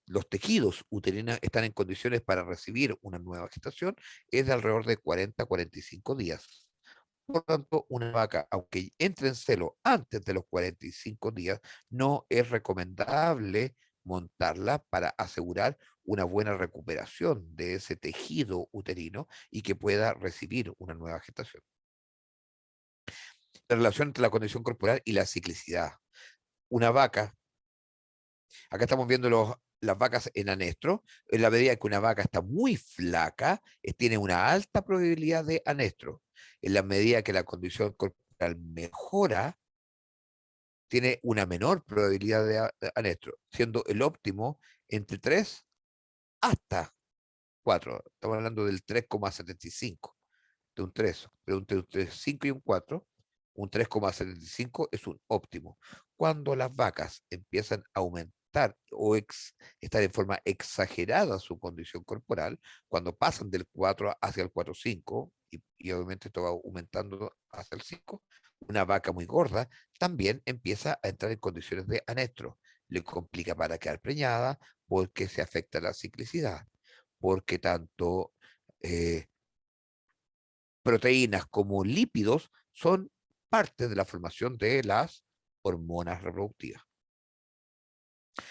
los tejidos uterinos están en condiciones para recibir una nueva gestación, es de alrededor de 40 a 45 días. Por lo tanto, una vaca, aunque entre en celo antes de los 45 días, no es recomendable montarla para asegurar una buena recuperación de ese tejido uterino y que pueda recibir una nueva gestación. La relación entre la condición corporal y la ciclicidad. Una vaca, acá estamos viendo las vacas en anestro, en la medida que una vaca está muy flaca, tiene una alta probabilidad de anestro. En la medida que la condición corporal mejora, tiene una menor probabilidad de anestro, siendo el óptimo entre 3 hasta 4, estamos hablando del 3,75, de un 3, pero entre 5 y un 4, un 3,75 es un óptimo. Cuando las vacas empiezan a aumentar o estar en forma exagerada su condición corporal, cuando pasan del 4 hacia el 4,5, y obviamente esto va aumentando hacia el 5, una vaca muy gorda también empieza a entrar en condiciones de anestro. Le complica para quedar preñada porque se afecta la ciclicidad, porque tanto eh, proteínas como lípidos son parte de la formación de las hormonas reproductivas.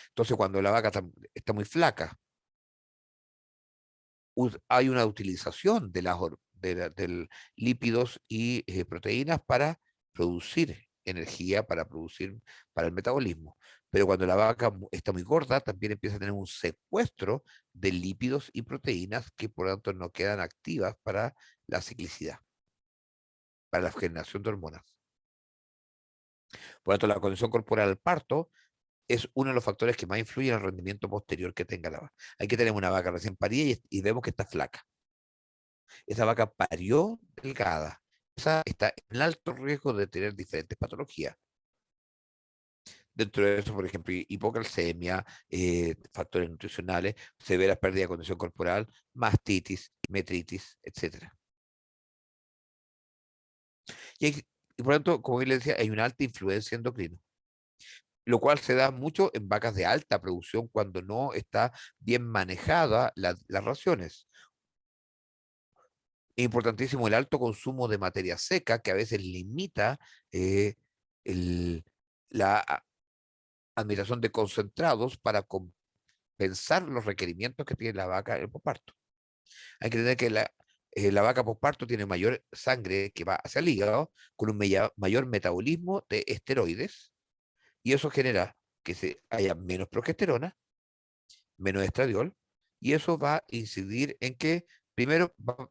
Entonces, cuando la vaca está muy flaca, hay una utilización de del lípidos y proteínas para producir energía, para el metabolismo. Pero cuando la vaca está muy gorda, también empieza a tener un secuestro de lípidos y proteínas que por lo tanto no quedan activas para la ciclicidad, para la generación de hormonas. Por lo tanto, la condición corporal al parto es uno de los factores que más influye en el rendimiento posterior que tenga la vaca. Hay que tener una vaca recién parida y vemos que está flaca. Esa vaca parió delgada. Esa está en alto riesgo de tener diferentes patologías. Dentro de eso, por ejemplo, hipocalcemia, factores nutricionales, severas pérdidas de condición corporal, mastitis, metritis, etc. Y por lo tanto, como bien le decía, hay una alta influencia endocrina, lo cual se da mucho en vacas de alta producción cuando no está bien manejada las raciones. Es importantísimo el alto consumo de materia seca, que a veces limita eh, la administración de concentrados para compensar los requerimientos que tiene la vaca en el posparto. Hay que entender que la vaca posparto tiene mayor sangre que va hacia el hígado, con un mayor metabolismo de esteroides, y eso genera que haya menos progesterona, menos estradiol, y eso va a incidir en que, primero, va a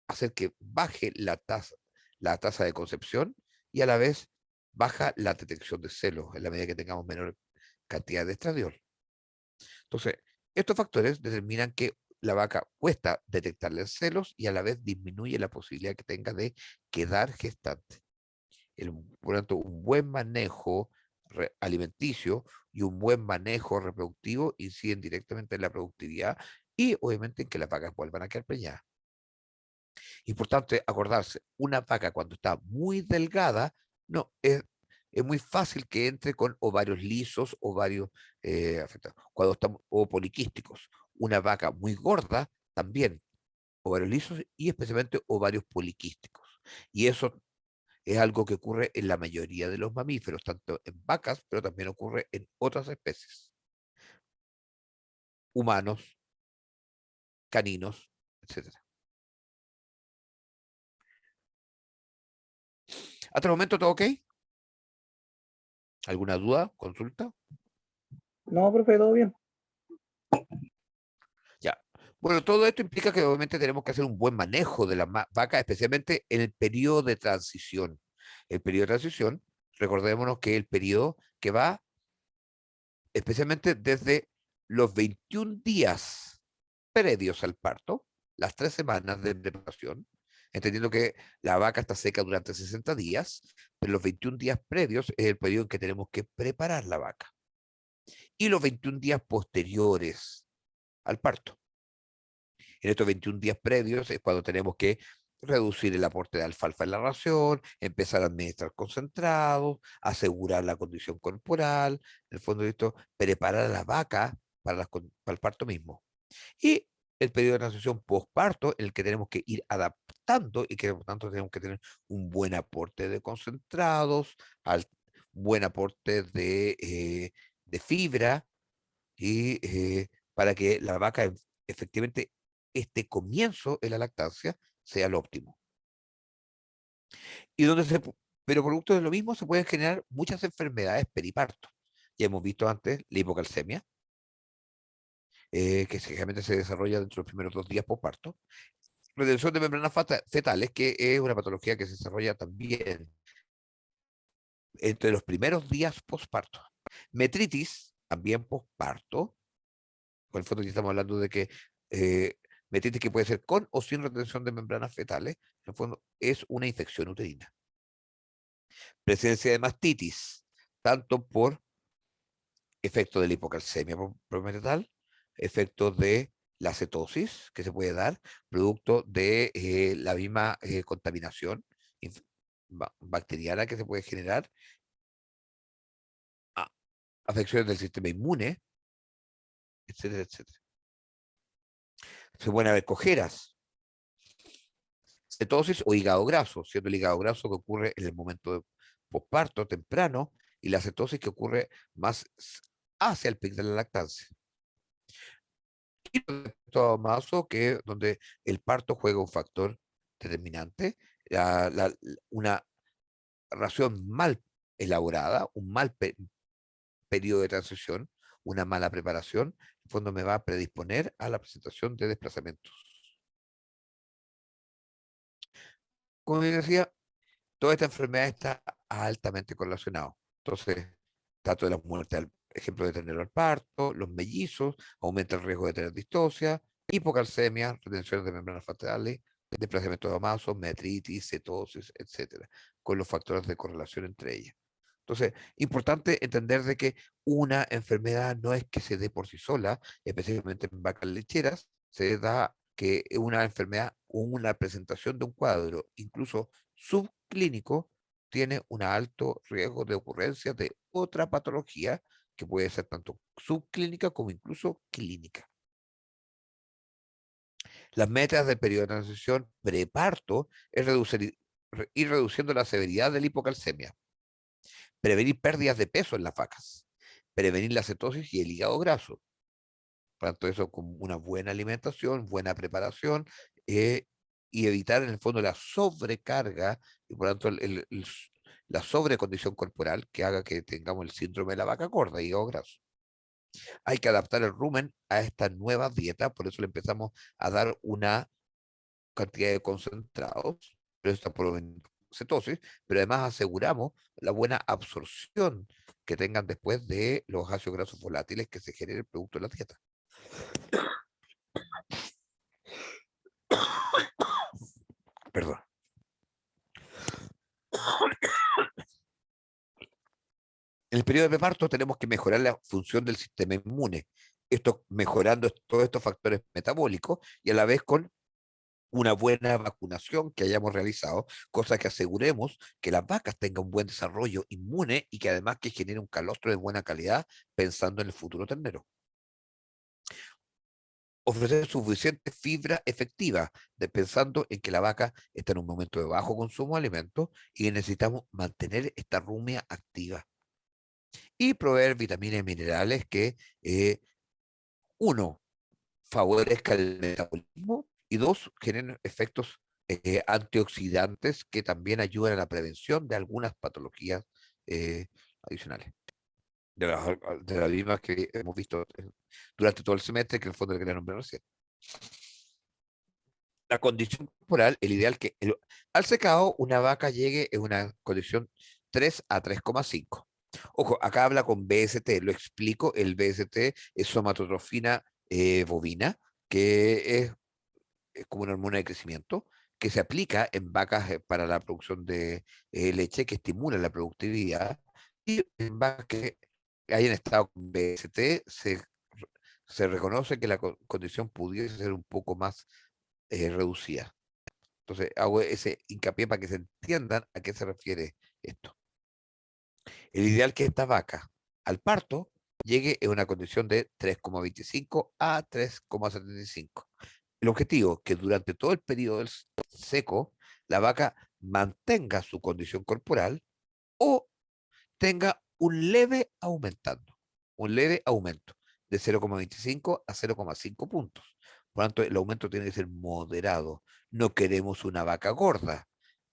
hacer que baje la tasa de concepción y a la vez baja la detección de celos en la medida que tengamos menor cantidad de estradiol. Entonces, estos factores determinan que la vaca cuesta detectarle celos y a la vez disminuye la posibilidad que tenga de quedar gestante. Por lo tanto, un buen manejo alimenticio y un buen manejo reproductivo inciden directamente en la productividad y obviamente en que las vacas vuelvan a quedar preñadas. Importante acordarse, una vaca cuando está muy delgada, no, es muy fácil que entre con ovarios lisos, ovarios afectados, o poliquísticos. Una vaca muy gorda, también ovarios lisos y especialmente ovarios poliquísticos. Y eso es algo que ocurre en la mayoría de los mamíferos, tanto en vacas, pero también ocurre en otras especies, humanos, caninos, etcétera. ¿Hasta el momento todo ok? ¿Alguna duda? ¿Consulta? No, profe, todo bien. Ya. Bueno, todo esto implica que obviamente tenemos que hacer un buen manejo de la vaca, especialmente en el periodo de transición. El periodo de transición, recordémonos que el periodo que va especialmente desde los 21 días previos al parto, las 3 semanas de preparación, entendiendo que la vaca está seca durante 60 días, pero los 21 días previos es el periodo en que tenemos que preparar la vaca. Y los 21 días posteriores al parto. En estos 21 días previos es cuando tenemos que reducir el aporte de alfalfa en la ración, empezar a administrar concentrados, asegurar la condición corporal, en el fondo de esto, preparar a la vaca para el parto mismo. Y el periodo de transición postparto, en el que tenemos que ir adaptando y que por tanto tenemos que tener un buen aporte de concentrados, buen aporte de fibra, y para que la vaca efectivamente este comienzo en la lactancia sea lo óptimo. Y pero producto de lo mismo se pueden generar muchas enfermedades periparto. Ya hemos visto antes la hipocalcemia, que generalmente se desarrolla dentro de los primeros 2 días postparto. Retención de membranas fetales, que es una patología que se desarrolla también entre los primeros días postparto. Metritis, también postparto. Con el fondo aquí estamos hablando de que Metritis que puede ser con o sin retención de membranas fetales, en el fondo es una infección uterina. Presencia de mastitis, tanto por efecto de la hipocalcemia prometetal, efectos de la cetosis que se puede dar, producto de la misma contaminación bacteriana que se puede generar, afecciones del sistema inmune, etcétera, etcétera. Se pueden haber cojeras, cetosis o hígado graso, siendo el hígado graso que ocurre en el momento de posparto temprano y la cetosis que ocurre más hacia el pic de la lactancia. Y respecto a Mazo, que donde el parto juega un factor determinante, una ración mal elaborada, un mal periodo de transición, una mala preparación, en el fondo me va a predisponer a la presentación de desplazamientos. Como les decía, toda esta enfermedad está altamente correlacionada. Entonces, tanto de la muerte, al ejemplo de ternero al parto, los mellizos, aumenta el riesgo de tener distocia, hipocalcemia, retenciones de membranas fetales, desplazamiento de amasos, metritis, cetosis, etcétera, con los factores de correlación entre ellas. Entonces, importante entender de que una enfermedad no es que se dé por sí sola, específicamente en vacas lecheras, se da que una enfermedad o una presentación de un cuadro, incluso subclínico, tiene un alto riesgo de ocurrencia de otra patología que puede ser tanto subclínica como incluso clínica. Las metas del periodo de transición preparto es ir reduciendo la severidad de la hipocalcemia, prevenir pérdidas de peso en las vacas, prevenir la cetosis y el hígado graso. Por tanto, eso con una buena alimentación, buena preparación y evitar en el fondo la sobrecarga y por tanto la sobrecondición corporal que haga que tengamos el síndrome de la vaca gorda y hígado graso. Hay que adaptar el rumen a esta nueva dieta, por eso le empezamos a dar una cantidad de concentrados, pero está por cetosis, pero además aseguramos la buena absorción que tengan después de los ácidos grasos volátiles que se generen producto de la dieta. Perdón. En el periodo de preparto tenemos que mejorar la función del sistema inmune, esto mejorando todos estos factores metabólicos y a la vez con una buena vacunación que hayamos realizado, cosa que aseguremos que las vacas tengan un buen desarrollo inmune y que además que genere un calostro de buena calidad pensando en el futuro ternero. Ofrecer suficiente fibra efectiva, pensando en que la vaca está en un momento de bajo consumo de alimentos y que necesitamos mantener esta rumia activa. Y proveer vitaminas y minerales que, uno, favorezca el metabolismo y dos, generen efectos antioxidantes que también ayudan a la prevención de algunas patologías adicionales. De las mismas que hemos visto durante todo el semestre, que en el fondo le quería nombrar recién. La condición corporal, el ideal que al secado una vaca llegue en una condición 3 a 3,5. Ojo, acá habla con BST, lo explico, el BST es somatotrofina bovina, que es como una hormona de crecimiento, que se aplica en vacas para la producción de leche, que estimula la productividad, y en vacas que hayan estado con BST se reconoce que la condición pudiese ser un poco más reducida. Entonces hago ese hincapié para que se entiendan a qué se refiere esto. El ideal que esta vaca al parto llegue en una condición de 3,25 a 3,75. El objetivo, que durante todo el periodo del seco, la vaca mantenga su condición corporal o tenga un leve aumento de 0,25 a 0,5 puntos. Por lo tanto, el aumento tiene que ser moderado. No queremos una vaca gorda,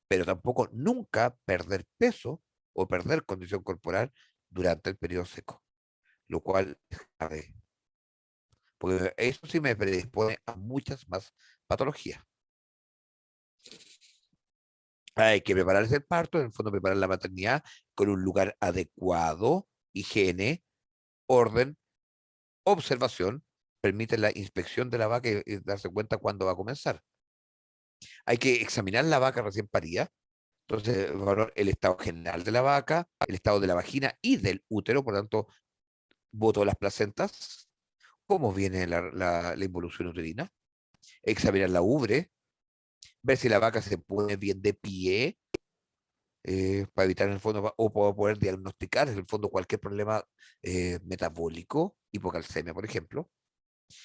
pero tampoco nunca perder peso o perder condición corporal durante el periodo seco, lo cual es grave, porque eso sí me predispone a muchas más patologías. Hay que prepararse el parto, en el fondo preparar la maternidad con un lugar adecuado, higiene, orden, observación permite la inspección de la vaca y darse cuenta cuándo va a comenzar. Hay que examinar la vaca recién parida. Entonces, evaluar el estado general de la vaca, el estado de la vagina y del útero, por tanto, boto de las placentas, cómo viene la involución uterina, examinar la ubre, ver si la vaca se pone bien de pie, para evitar en el fondo, o para poder diagnosticar en el fondo cualquier problema metabólico, hipocalcemia, por ejemplo,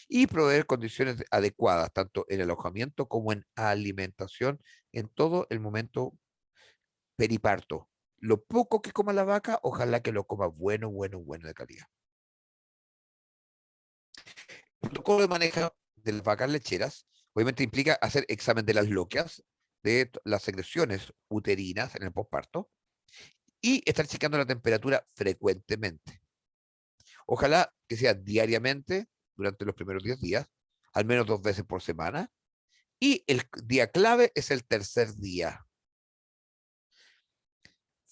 y proveer condiciones adecuadas, tanto en alojamiento como en alimentación, en todo el momento periparto. Lo poco que coma la vaca, ojalá que lo coma bueno, bueno, bueno de calidad. El protocolo de manejo de las vacas lecheras obviamente implica hacer examen de las loquias, de las secreciones uterinas en el posparto y estar checando la temperatura frecuentemente. Ojalá que sea diariamente durante los primeros 10 días, al menos 2 veces por semana. Y el día clave es el tercer día.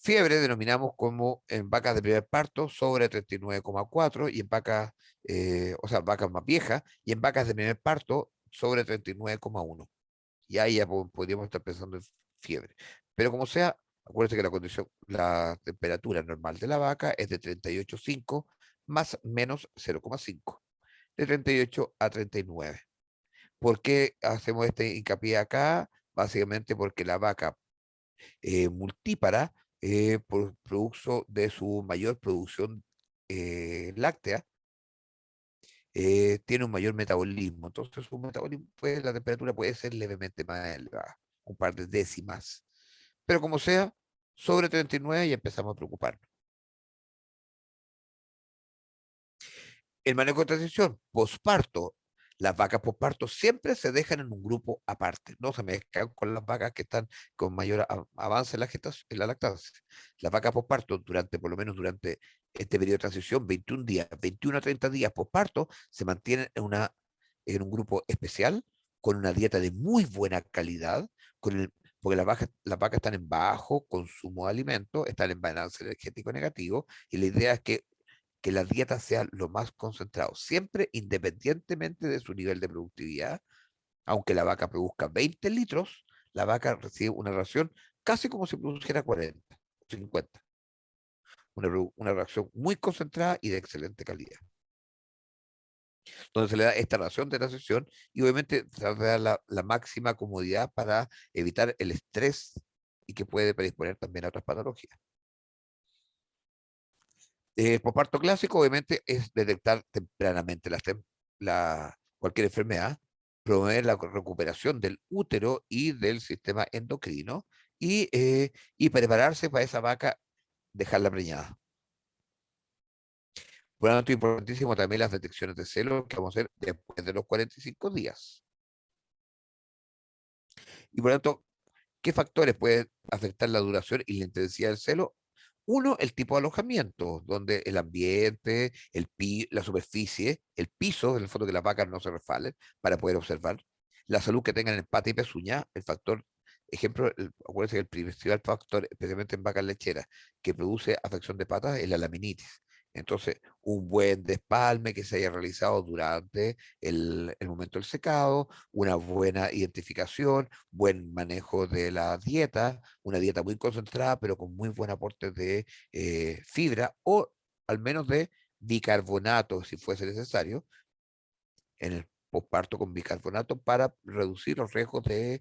Fiebre denominamos como en vacas de primer parto sobre 39,4 y en vacas, o sea, vacas más viejas, y en vacas de primer parto sobre 39,1. Y ahí ya podríamos estar pensando en fiebre. Pero como sea, acuérdense que la temperatura normal de la vaca es de 38,5 más menos 0,5, de 38 a 39. ¿Por qué hacemos este hincapié acá? Básicamente porque la vaca multípara, por producto de su mayor producción láctea, tiene un mayor metabolismo. Entonces, su metabolismo, pues, la temperatura puede ser levemente más elevada, un par de décimas. Pero como sea, sobre 39 ya empezamos a preocuparnos. El manejo de transición, posparto. Las vacas posparto siempre se dejan en un grupo aparte, no se mezclan con las vacas que están con mayor avance en en la lactancia. Las vacas posparto, por lo menos durante este periodo de transición, 21 días, 21 a 30 días posparto, se mantienen en un grupo especial, con una dieta de muy buena calidad, porque las vacas están en bajo consumo de alimentos, están en balance energético negativo, y la idea es que la dieta sea lo más concentrado, siempre independientemente de su nivel de productividad. Aunque la vaca produzca 20 litros, la vaca recibe una ración casi como si produjera 40, 50. Una ración muy concentrada y de excelente calidad. Donde se le da esta ración de transición y obviamente se le da la máxima comodidad para evitar el estrés y que puede predisponer también a otras patologías. El posparto clásico, obviamente, es detectar tempranamente cualquier enfermedad, promover la recuperación del útero y del sistema endocrino y prepararse para esa vaca, dejarla preñada. Por lo tanto, importantísimo también las detecciones de celos que vamos a hacer después de los 45 días. Y por lo tanto, ¿qué factores pueden afectar la duración y la intensidad del celo? Uno, el tipo de alojamiento, donde el ambiente, la superficie, el piso, en el fondo que las vacas no se resbalen para poder observar, la salud que tengan en pata y pezuña, el factor, ejemplo, acuérdense que el principal factor, especialmente en vacas lecheras, que produce afección de patas es la laminitis. Entonces, un buen despalme que se haya realizado durante el momento del secado, una buena identificación, buen manejo de la dieta, una dieta muy concentrada, pero con muy buen aporte de fibra o al menos de bicarbonato, si fuese necesario, en el posparto con bicarbonato para reducir los riesgos de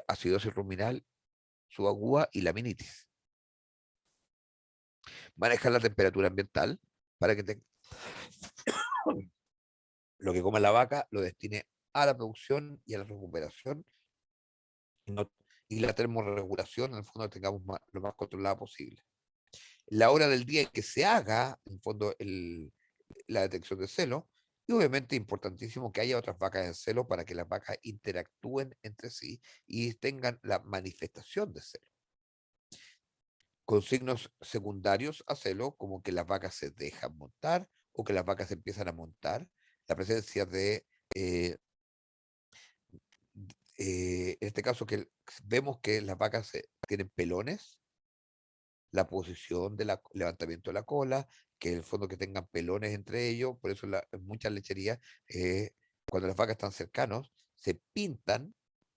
acidosis ruminal subaguda y laminitis. Manejar la temperatura ambiental para que lo que coma la vaca lo destine a la producción y a la recuperación y, y la termorregulación, en el fondo, tengamos lo más controlada posible. La hora del día en que se haga, en el fondo, la detección de celo, y obviamente importantísimo que haya otras vacas en celo para que las vacas interactúen entre sí y tengan la manifestación de celo. Con signos secundarios a celo, como que las vacas se dejan montar o que las vacas empiezan a montar, la presencia de en este caso que vemos que las vacas tienen pelones, la posición del levantamiento de la cola, que en el fondo que tengan pelones entre ellos, por eso en muchas lecherías, cuando las vacas están cercanos, se pintan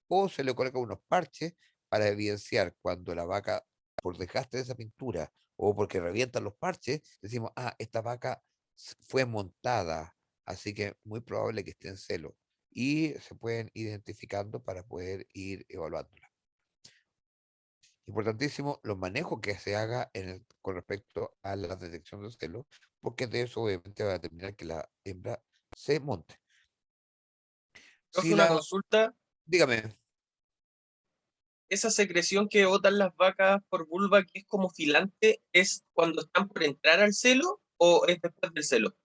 o se le colocan unos parches para evidenciar cuando la vaca, por desgaste de esa pintura o porque revientan los parches, decimos, ah, esta vaca fue montada, así que muy probable que esté en celo. Y se pueden ir identificando para poder ir evaluándola. Importantísimo los manejos que se haga con respecto a la detección del celo, porque de eso obviamente va a determinar que la hembra se monte. Profe, Si una la, consulta. dígame, Esa secreción que botan las vacas por vulva, que es como filante, ¿es cuando están por entrar al celo o es después del celo?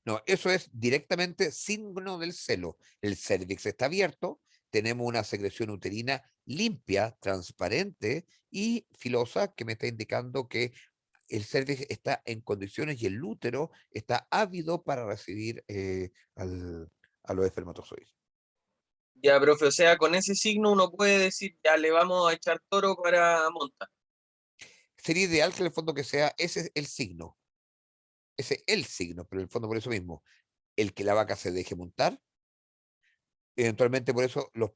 no, eso es directamente signo del celo. El cérvix está abierto, tenemos una secreción uterina limpia, transparente y filosa que me está indicando que el cérvix está en condiciones y el útero está ávido para recibir a los espermatozoides. Ya, profe, o sea, con ese signo uno puede decir, ya le vamos a echar toro para monta. Sería ideal que en el fondo que sea ese es el signo, ese es el signo, pero en el fondo por eso mismo, el que la vaca se deje montar, eventualmente por eso los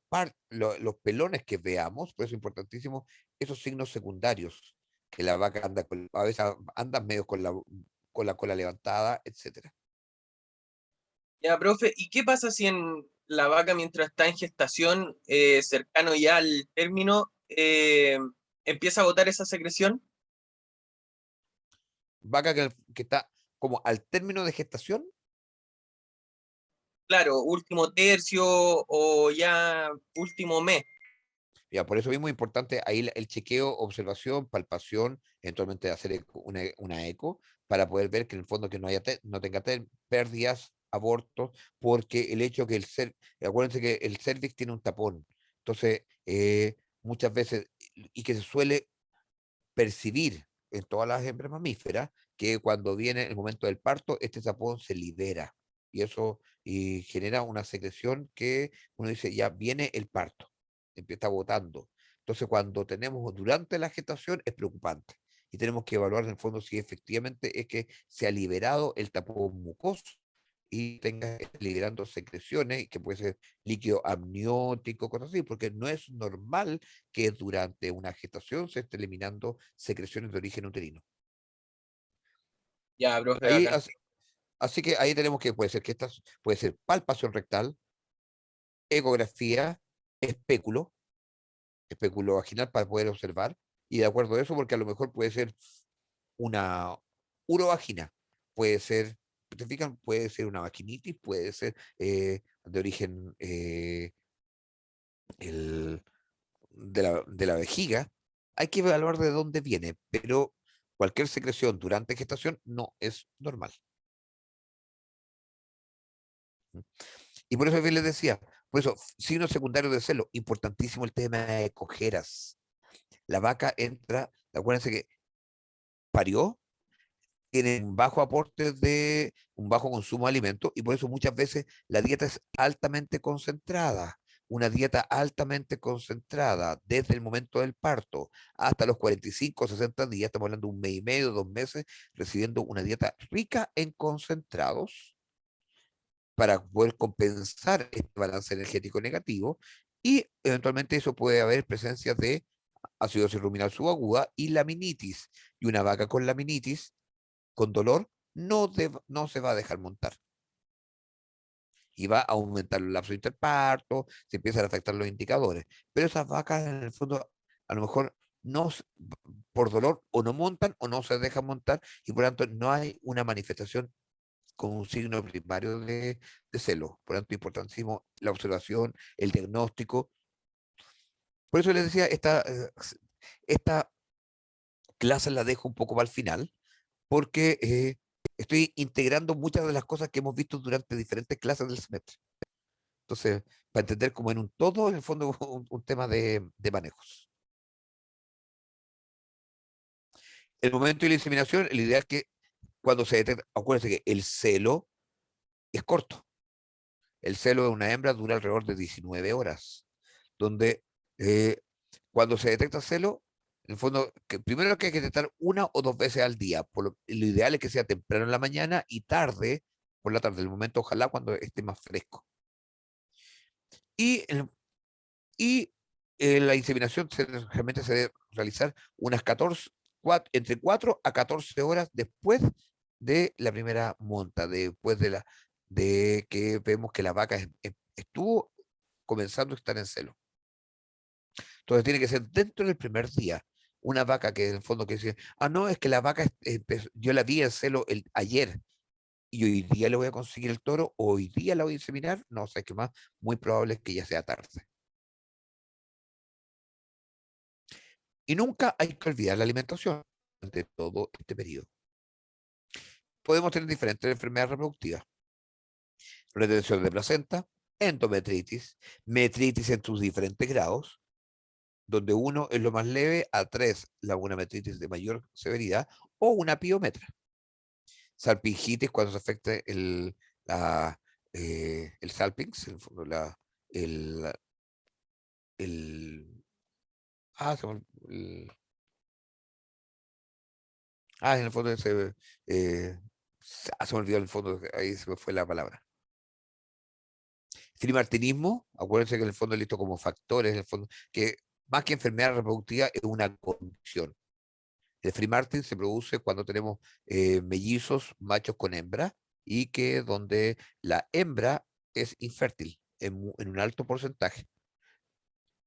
pelones que veamos, por eso es importantísimo, esos signos secundarios, que la vaca anda a veces anda medio con la cola levantada, etcétera. Ya, profe, ¿y qué pasa si en la vaca mientras está en gestación, cercano ya al término, empieza a botar esa secreción? Vaca que está como al término de gestación. Claro, último tercio o ya último mes. Ya, por eso mismo es importante ahí el chequeo, observación, palpación, eventualmente hacer una eco para poder ver que en el fondo que no tenga pérdidas, abortos, porque el hecho que acuérdense que el cervix tiene un tapón, entonces muchas veces, y que se suele percibir en todas las hembras mamíferas, que cuando viene el momento del parto, este tapón se libera y eso genera una secreción que uno dice, ya viene el parto, empieza botando. Entonces, cuando tenemos durante la gestación es preocupante y tenemos que evaluar en el fondo si efectivamente es que se ha liberado el tapón mucoso y tenga liberando secreciones, que puede ser líquido amniótico, cosas así, porque no es normal que durante una gestación se esté eliminando secreciones de origen uterino. Ya, profe, Ahí, bacán. así que ahí tenemos que puede ser palpación rectal, ecografía, espéculo, espéculo vaginal para poder observar, y de acuerdo a eso, porque a lo mejor puede ser una urovagina, puede ser, ¿te fijan? Puede ser una vaginitis, puede ser de origen el, de la vejiga. Hay que evaluar de dónde viene, pero cualquier secreción durante gestación no es normal. Y por eso bien les decía, por eso, signos secundarios de celo, importantísimo el tema de cojeras. La vaca entra, acuérdense que parió, tiene un bajo consumo de alimentos y por eso muchas veces la dieta es altamente concentrada. Una dieta altamente concentrada desde el momento del parto hasta los 45 o 60 días, estamos hablando de un mes y medio, 2 meses, recibiendo una dieta rica en concentrados para poder compensar este balance energético negativo y eventualmente eso puede haber presencia de acidosis ruminal subaguda y laminitis. Y una vaca con laminitis, con dolor, no se va a dejar montar. Y va a aumentar el lapso interparto, se empiezan a afectar los indicadores. Pero esas vacas, en el fondo, a lo mejor no, por dolor o no montan o no se dejan montar y por lo tanto no hay una manifestación con un signo primario de celo. Por lo tanto, importantísimo la observación, el diagnóstico. Por eso les decía, esta clase la dejo un poco para el final, porque estoy integrando muchas de las cosas que hemos visto durante diferentes clases del semestre. Entonces, para entender como en un todo, en el fondo, un tema de manejos. El momento de la inseminación, la idea es que cuando se detecta, acuérdense que el celo es corto. El celo de una hembra dura alrededor de 19 horas, donde eh, cuando se detecta celo, En el fondo, que primero que hay que tratar una o dos veces al día. Lo ideal es que sea temprano en la mañana y tarde por la tarde, el momento ojalá cuando esté más fresco. Y, y la inseminación realmente se debe realizar unas 14, entre 4 a 14 horas después de la primera monta, después de que vemos que la vaca estuvo comenzando a estar en celo. Entonces tiene que ser dentro del primer día. Una vaca que en el fondo que dice, no, es que la vaca yo la vi en celo ayer y hoy día le voy a conseguir el toro, o hoy día la voy a inseminar, no sé qué más, muy probable es que ya sea tarde. Y nunca hay que olvidar la alimentación durante todo este periodo. Podemos tener diferentes enfermedades reproductivas: retención de placenta, endometritis, metritis en sus diferentes grados, donde uno es lo más leve, a 3 una metritis de mayor severidad, o una piometra. Salpingitis cuando se afecta el salpinx, en el fondo, el, el, ah, se me, en el fondo se me olvidó el fondo, ahí se me fue la palabra. Trimartinismo, acuérdense que en el fondo es listo como factores, en el fondo, que más que enfermedad reproductiva es una condición. El free martin se produce cuando tenemos mellizos machos con hembra y que donde la hembra es infértil en un alto porcentaje.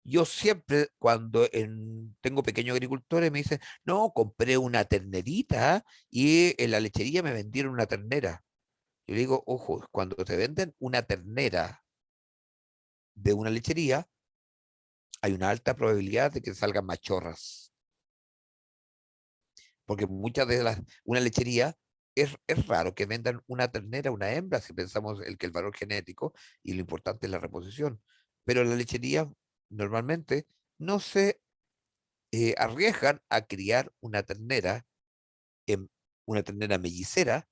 Yo siempre, cuando tengo pequeños agricultores, me dicen, no, compré una ternerita y en la lechería me vendieron una ternera. Yo digo, ojo, cuando te venden una ternera de una lechería, hay una alta probabilidad de que salgan machorras. Porque muchas de una lechería, es raro que vendan una ternera, una hembra, si pensamos que el valor genético y lo importante es la reposición. Pero la lechería normalmente no se arriesgan a criar en, una ternera mellicera,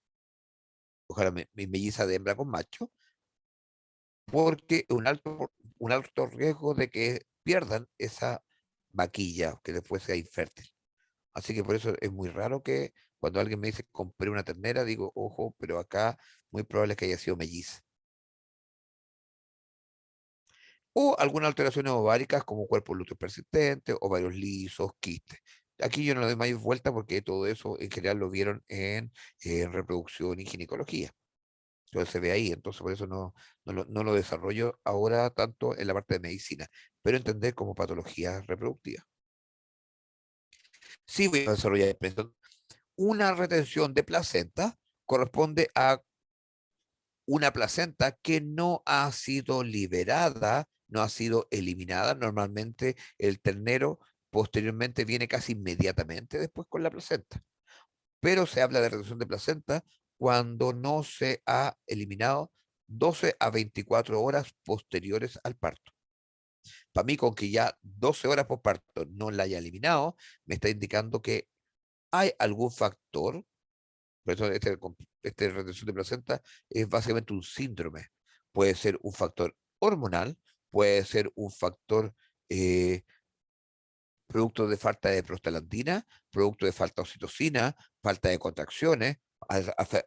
ojalá melliza de hembra con macho, porque un alto riesgo de que pierdan esa vaquilla, que después sea infértil. Así que por eso es muy raro que cuando alguien me dice compré una ternera, digo, ojo, pero acá muy probable es que haya sido melliza. O algunas alteraciones ováricas como cuerpo lúteo persistente, ovarios lisos, quistes. Aquí yo no le doy mayor vuelta porque todo eso en general lo vieron en reproducción y ginecología. Entonces se ve ahí, entonces por eso no lo desarrollo ahora tanto en la parte de medicina, pero entender como patología reproductiva. Sí voy a desarrollar una retención de placenta corresponde a una placenta que no ha sido liberada, no ha sido eliminada. Normalmente el ternero posteriormente viene casi inmediatamente después con la placenta, pero se habla de retención de placenta cuando no se ha eliminado 12 a 24 horas posteriores al parto. Para mí, con que ya 12 horas por parto no la haya eliminado, me está indicando que hay algún factor. Por eso este retención de placenta es básicamente un síndrome. Puede ser un factor hormonal, puede ser un factor eh, producto de falta de prostaglandina, producto de falta de oxitocina, falta de contracciones,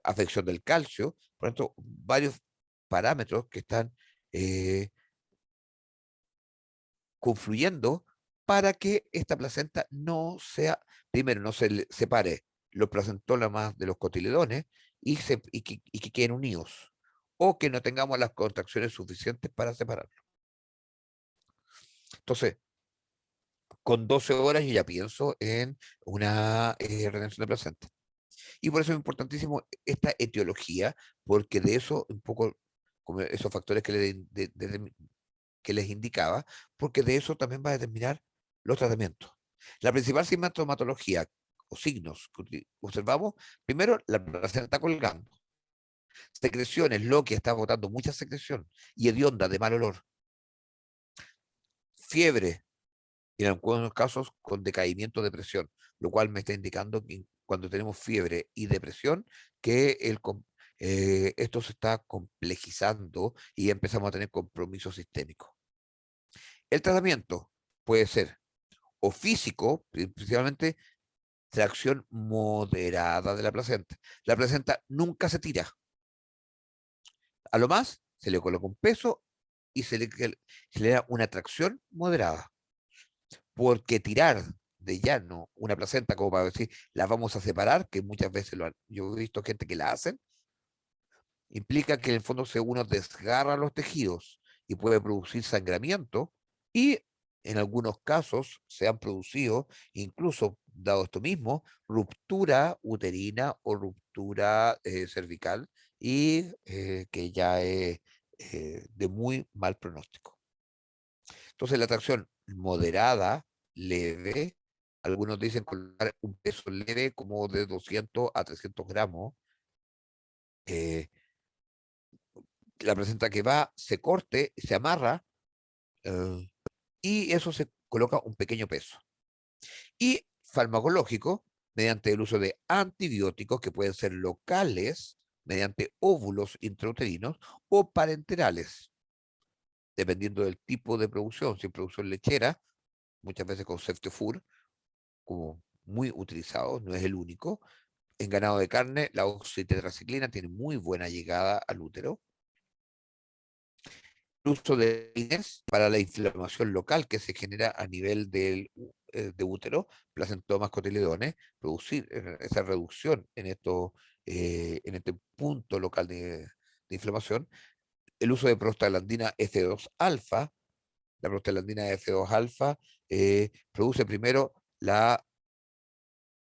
afección del calcio. Por lo tanto, varios parámetros que están eh, confluyendo para que esta placenta no sea, primero, no se separe los placentólamas de los cotiledones y que queden unidos, o que no tengamos las contracciones suficientes para separarlos. Entonces, con 12 horas yo ya pienso en una retención de placenta. Y por eso es importantísimo esta etiología, porque de eso un poco, como esos factores que les indicaba, porque de eso también va a determinar los tratamientos. La principal sintomatología o signos que observamos, primero, la placenta colgando, secreciones, lo que está botando mucha secreción y hedionda de mal olor, fiebre, y en algunos casos con decaimiento de presión, lo cual me está indicando que cuando tenemos fiebre y depresión, que esto se está complejizando y empezamos a tener compromiso sistémico. El tratamiento puede ser o físico, principalmente tracción moderada de la placenta. La placenta nunca se tira. A lo más se le coloca un peso y se le da una tracción moderada. Porque tirar de llano una placenta, como para decir, la vamos a separar, que muchas veces yo he visto gente que la hacen, implica que en el fondo uno desgarra los tejidos y puede producir sangramiento y en algunos casos se han producido, incluso dado esto mismo, ruptura uterina o ruptura cervical y que ya es de muy mal pronóstico. Entonces la tracción moderada, leve, algunos dicen colocar un peso leve como de 200 a 300 gramos, eh, la placenta que va, se corte, se amarra eh, y eso se coloca un pequeño peso. Y farmacológico, mediante el uso de antibióticos que pueden ser locales, mediante óvulos intrauterinos o parenterales, dependiendo del tipo de producción. Si es producción lechera, muchas veces con Ceftiofur, como muy utilizado, no es el único. En ganado de carne, la oxitetraciclina tiene muy buena llegada al útero. El uso de INES para la inflamación local que se genera a nivel de útero, placentomas cotiledones, producir esa reducción en este punto local de inflamación. El uso de prostaglandina F2 alfa, la prostaglandina F2 alfa produce primero la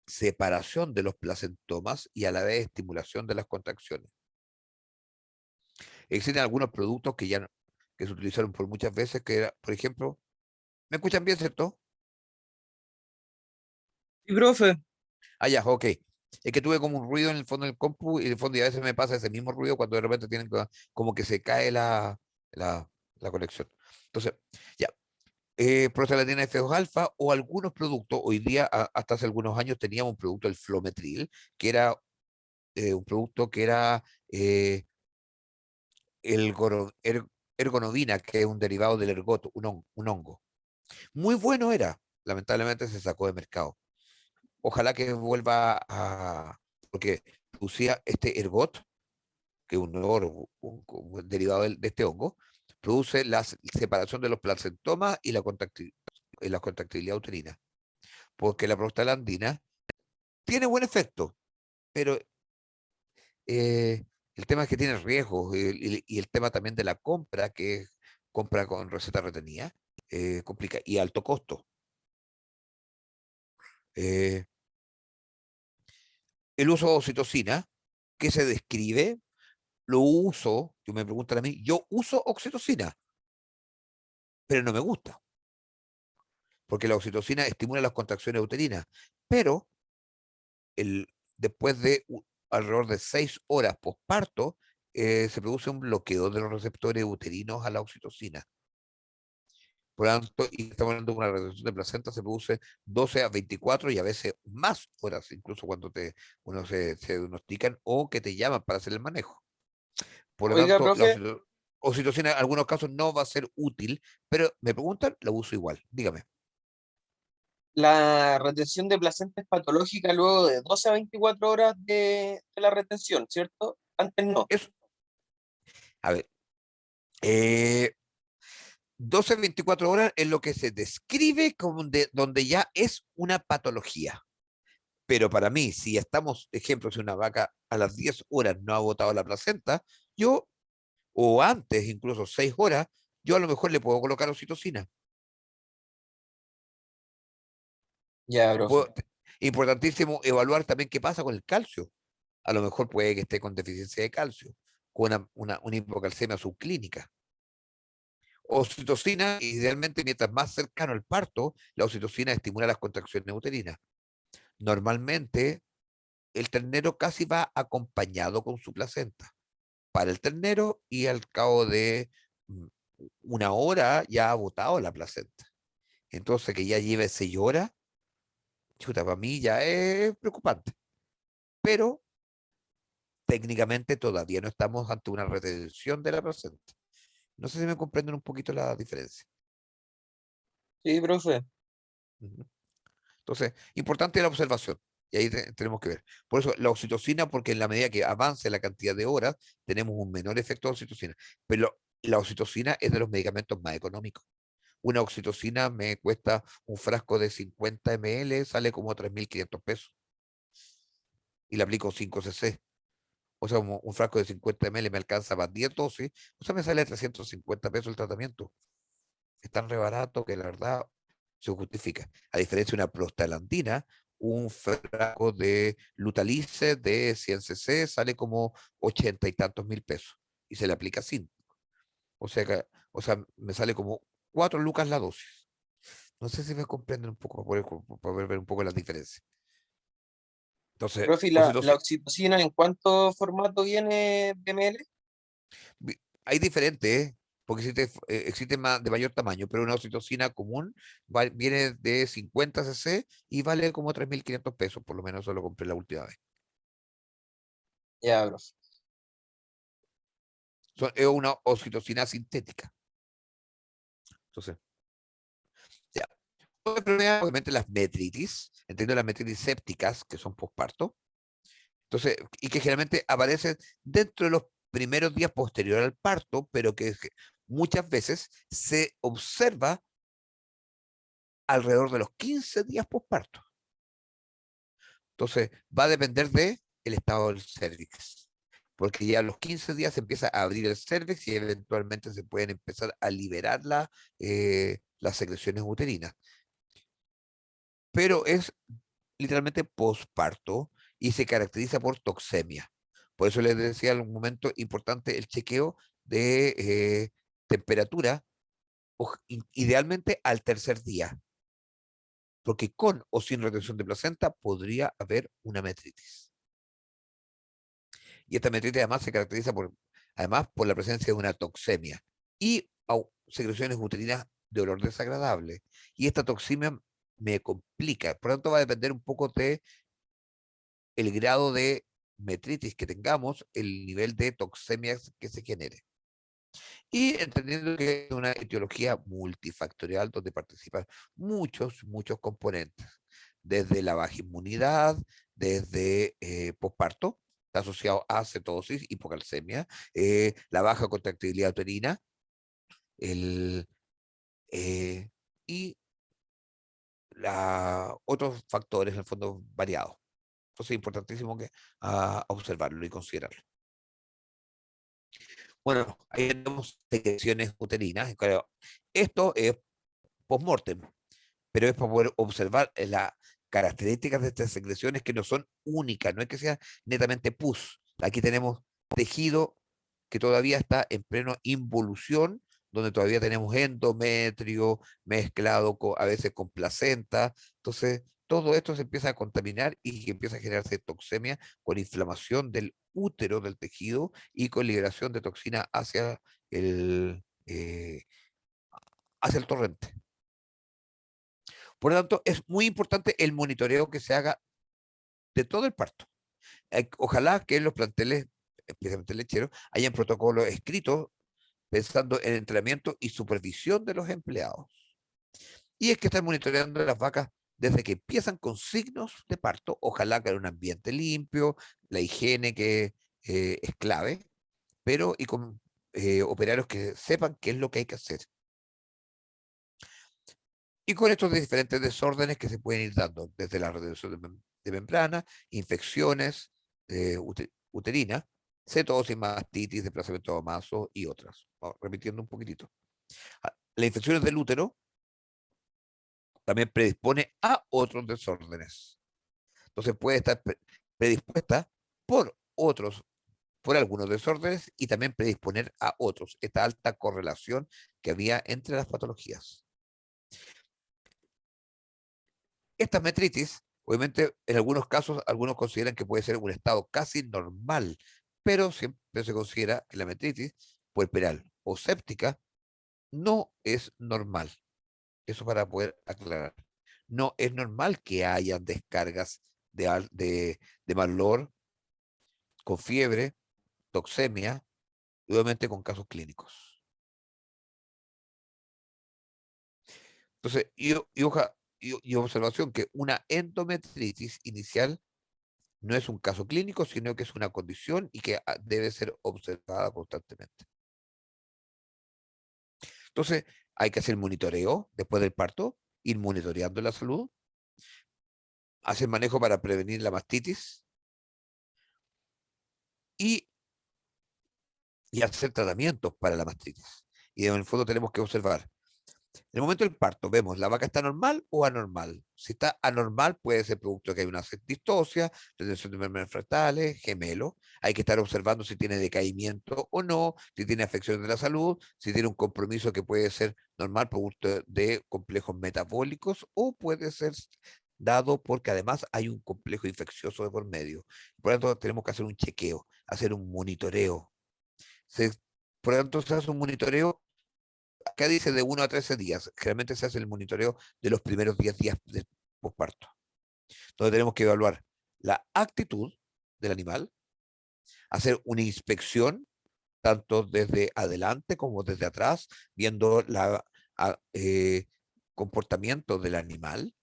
separación de los placentomas y a la vez estimulación de las contracciones. Existen algunos productos que se utilizaron por muchas veces, que era, por ejemplo, ¿me escuchan bien, cierto? Sí, profe. Ah, ya, ok. Es que tuve como un ruido en el fondo del compu y en el fondo y a veces me pasa ese mismo ruido cuando de repente tienen como que se cae la conexión. Entonces, ya, prostaglandina F2 alfa o algunos productos, hoy día, hasta hace algunos años teníamos un producto, el Flometril, que era un producto que era el ergonovina, que es un derivado del ergoto, un hongo. Muy bueno era, lamentablemente se sacó de mercado. Ojalá que vuelva porque producía este ergot, que es un derivado de este hongo, produce la separación de los placentomas y la contractilidad uterina. Porque la prostaglandina tiene buen efecto, pero eh, el tema es que tiene riesgos y el tema también de la compra, que es compra con receta retenida, complica, y alto costo. Eh, el uso de oxitocina, que se describe, lo uso, yo me preguntan a mí, yo uso oxitocina, pero no me gusta, porque la oxitocina estimula las contracciones uterinas, pero el, después de alrededor de 6 horas posparto, se produce un bloqueo de los receptores uterinos a la oxitocina. Por lo tanto, y estamos hablando de una retención de placenta, se produce 12 a 24 y a veces más horas, incluso cuando uno se diagnostican o que te llaman para hacer el manejo. Por lo Oiga, tanto, la profe, oxitocina en algunos casos no va a ser útil, pero me preguntan, la uso igual. Dígame. la retención de placenta es patológica luego de 12 a 24 horas de la retención, ¿cierto? Antes no. Eso, a ver, eh, 12 a 24 horas es lo que se describe como donde ya es una patología. Pero para mí, si estamos, ejemplo, si una vaca a las 10 horas no ha botado la placenta, yo, o antes, incluso 6 horas, yo a lo mejor le puedo colocar oxitocina. Ya, profe. Puedo- Importantísimo evaluar también qué pasa con el calcio. A lo mejor puede que esté con deficiencia de calcio, con una hipocalcemia subclínica. Oxitocina, idealmente, mientras más cercano al parto, la oxitocina estimula las contracciones uterinas. Normalmente, el ternero casi va acompañado con su placenta. Para el ternero y al cabo de mm, una hora ya ha botado la placenta. Entonces, que ya lleve 6 horas, chuta, para mí ya es preocupante. Pero técnicamente todavía no estamos ante una retención de la placenta. No sé si me comprenden un poquito la diferencia. Sí, profe. Ujú. Entonces, importante la observación. Y ahí tenemos que ver. Por eso la oxitocina, porque en la medida que avance la cantidad de horas, tenemos un menor efecto de oxitocina. Pero la oxitocina es de los medicamentos más económicos. Una oxitocina me cuesta un frasco de 50 ml, sale como 3.500 pesos. Y le aplico 5 cc. O sea, un frasco de 50 ml me alcanza para 10 dosis. O sea, me sale 350 pesos el tratamiento. Es tan re barato que la verdad se justifica. A diferencia de una prostaglandina, un frasco de Lutalice de 100 cc sale como 80 y tantos mil pesos. Y se le aplica 5. O sea, me sale como 4 lucas la dosis. No sé si me comprenden un poco para poder ver un poco las diferencias. Entonces, Profe, ¿y la oxitocina en cuánto formato viene de ml? hay diferentes, ¿eh? Porque existe más de mayor tamaño, pero una oxitocina común viene de 50 cc y vale como 3.500 pesos, por lo menos eso lo compré la última vez. Ya, profe. Es una oxitocina sintética. Entonces, ya. Otra enfermedad, obviamente las metritis, entiendo las metritis sépticas, que son posparto. Entonces, y que generalmente aparecen dentro de los primeros días posterior al parto, pero que muchas veces se observa alrededor de los 15 días posparto. Entonces, va a depender de el estado del cervix, porque ya a los 15 días se empieza a abrir el cervix y eventualmente se pueden empezar a liberar las secreciones uterinas. Pero es literalmente posparto y se caracteriza por toxemia. Por eso les decía en un momento importante el chequeo de temperatura, idealmente al tercer día, porque con o sin retención de placenta podría haber una metritis. Y esta metritis además se caracteriza además por la presencia de una toxemia y secreciones uterinas de olor desagradable. Y esta toxemia me complica. Por lo tanto, va a depender un poco de el grado de metritis que tengamos, el nivel de toxemia que se genere. Y entendiendo que es una etiología multifactorial donde participan muchos componentes, desde la baja inmunidad, desde posparto, está asociado a cetosis, hipocalcemia, la baja contractibilidad uterina, el, eh, y otros factores, en el fondo, variados. Entonces es importantísimo observarlo y considerarlo. Bueno, ahí tenemos secreciones uterinas. Claro, esto es post-mortem, pero es para poder observar las características de estas secreciones que no son únicas, no es que sea netamente pus. Aquí tenemos tejido que todavía está en plena involución, donde todavía tenemos endometrio mezclado a veces con placenta. Entonces, todo esto se empieza a contaminar y que empieza a generarse toxemia con inflamación del útero del tejido y con liberación de toxina hacia el torrente. Por lo tanto, es muy importante el monitoreo que se haga de todo el parto. Ojalá que los planteles, especialmente lecheros, hayan protocolos escritos pensando en entrenamiento y supervisión de los empleados. Y es que están monitoreando las vacas desde que empiezan con signos de parto, ojalá que en un ambiente limpio, la higiene que es clave, pero y con operarios que sepan qué es lo que hay que hacer. Y con estos diferentes desórdenes que se pueden ir dando, desde la reducción de membrana, infecciones uterinas, cetosis, mastitis, desplazamiento de maso y otras. Vamos, repitiendo un poquitito. Las infecciones del útero también predispone a otros desórdenes. Entonces puede estar predispuesta por por algunos desórdenes y también predisponer a otros. Esta alta correlación que había entre las patologías. Esta metritis, obviamente, en algunos casos, algunos consideran que puede ser un estado casi normal, pero siempre se considera que la metritis puerperal o séptica no es normal. Eso para poder aclarar. No es normal que hayan descargas de mal olor, con fiebre, toxemia, y obviamente con casos clínicos. Entonces, y observación que una endometritis inicial no es un caso clínico, sino que es una condición y que debe ser observada constantemente. Entonces, hay que hacer monitoreo después del parto, ir monitoreando la salud, hacer manejo para prevenir la mastitis y, y hacer tratamientos para la mastitis. Y en el fondo tenemos que observar. En el momento del parto, vemos, ¿la vaca está normal o anormal? Si está anormal, puede ser producto de que hay una distocia, retención de membranas fratales, gemelo. Hay que estar observando si tiene decaimiento o no, si tiene afecciones de la salud, si tiene un compromiso que puede ser normal, producto de complejos metabólicos, o puede ser dado porque además hay un complejo infeccioso de por medio. Por lo tanto, tenemos que hacer un chequeo, hacer un monitoreo. Se- por lo tanto, se hace un monitoreo. Acá dice de 1 a 13 días. Generalmente se hace el monitoreo de los primeros 10 días de posparto. Entonces tenemos que evaluar la actitud del animal, hacer una inspección tanto desde adelante como desde atrás, viendo el comportamiento del animal,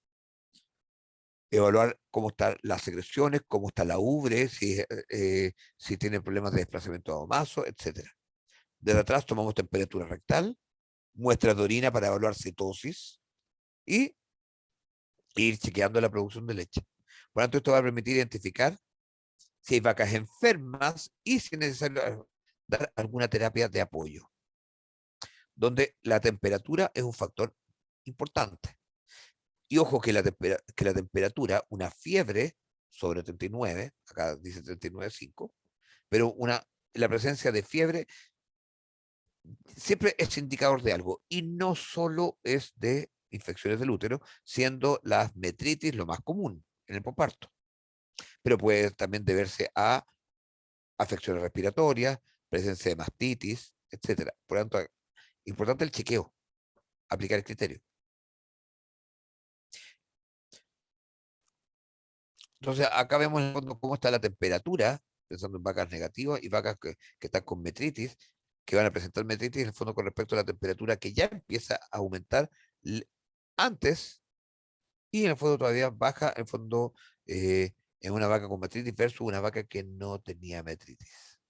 evaluar cómo están las secreciones, cómo está la ubre, si tiene problemas de desplazamiento adomaso, etcétera. Desde atrás tomamos temperatura rectal, muestras de orina para evaluar cetosis y ir chequeando la producción de leche. Por lo tanto, esto va a permitir identificar si hay vacas enfermas y si es necesario dar alguna terapia de apoyo, donde la temperatura es un factor importante. Y ojo que que la temperatura, una fiebre sobre 39, acá dice 39,5, pero la presencia de fiebre siempre es indicador de algo y no solo es de infecciones del útero, siendo las metritis lo más común en el posparto, pero puede también deberse a afecciones respiratorias, presencia de mastitis, etcétera. Por lo tanto, importante el chequeo, aplicar el criterio. Entonces, acá vemos en el fondo cómo está la temperatura, pensando en vacas negativas y vacas que están con metritis, que van a presentar metritis en el fondo con respecto a la temperatura que ya empieza a aumentar antes y en el fondo todavía baja, en el fondo en una vaca con metritis versus una vaca que no tenía metritis.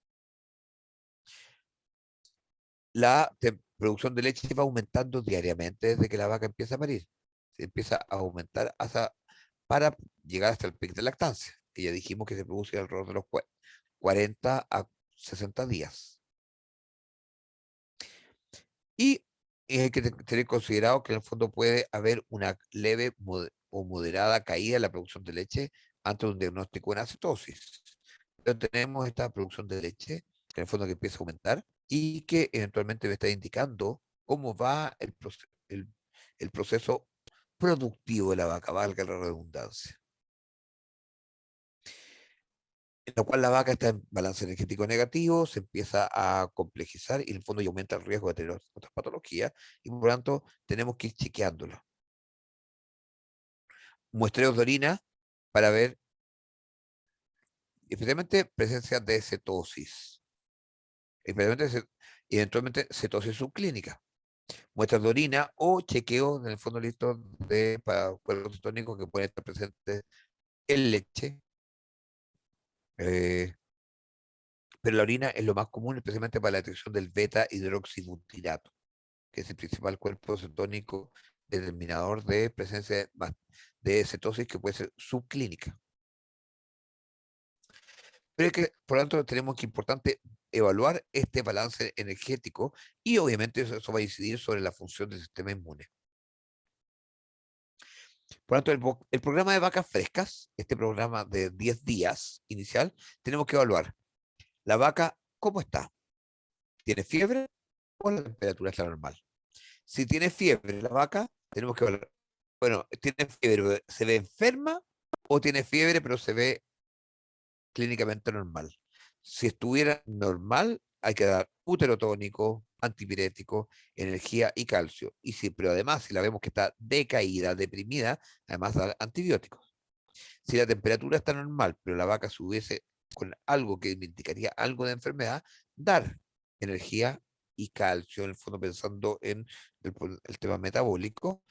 La producción de leche va aumentando diariamente desde que la vaca empieza a parir. Se empieza a aumentar para llegar hasta el pic de lactancia, que ya dijimos que se produce alrededor de los 40 a 60 días. Y hay que tener considerado que en el fondo puede haber una leve o moderada caída en la producción de leche antes de un diagnóstico en acetosis. Pero tenemos esta producción de leche, que en el fondo que empieza a aumentar y que eventualmente me está indicando cómo va el proceso productivo de la vaca, valga la redundancia. En la cual la vaca está en balance energético negativo, se empieza a complejizar y en el fondo y aumenta el riesgo de tener otras patologías y por lo tanto tenemos que ir chequeándolo. Muestreos de orina para ver especialmente presencia de cetosis, especialmente eventualmente cetosis subclínica. Muestras de orina o chequeo en el fondo listo para cuerpos cetónicos que pueden estar presentes en leche. eh, pero la orina es lo más común, especialmente para la detección del beta hidroxibutirato, que es el principal cuerpo cetónico determinador de presencia de cetosis que puede ser subclínica. Pero es que, por lo tanto, tenemos que importante evaluar este balance energético y obviamente eso va a incidir sobre la función del sistema inmune. Por lo tanto, el programa de vacas frescas, este programa de 10 días inicial, tenemos que evaluar la vaca cómo está. ¿Tiene fiebre o la temperatura está normal? Si tiene fiebre la vaca, tenemos que evaluar, bueno, ¿tiene fiebre, pero se ve enferma o tiene fiebre pero se ve clínicamente normal? Si estuviera normal, hay que dar útero tónico, antipirético, energía y calcio. Pero además, si la vemos que está decaída, deprimida, además dar antibióticos. Si la temperatura está normal, pero la vaca subiese con algo que me indicaría algo de enfermedad, dar energía y calcio, en el fondo pensando en el tema metabólico,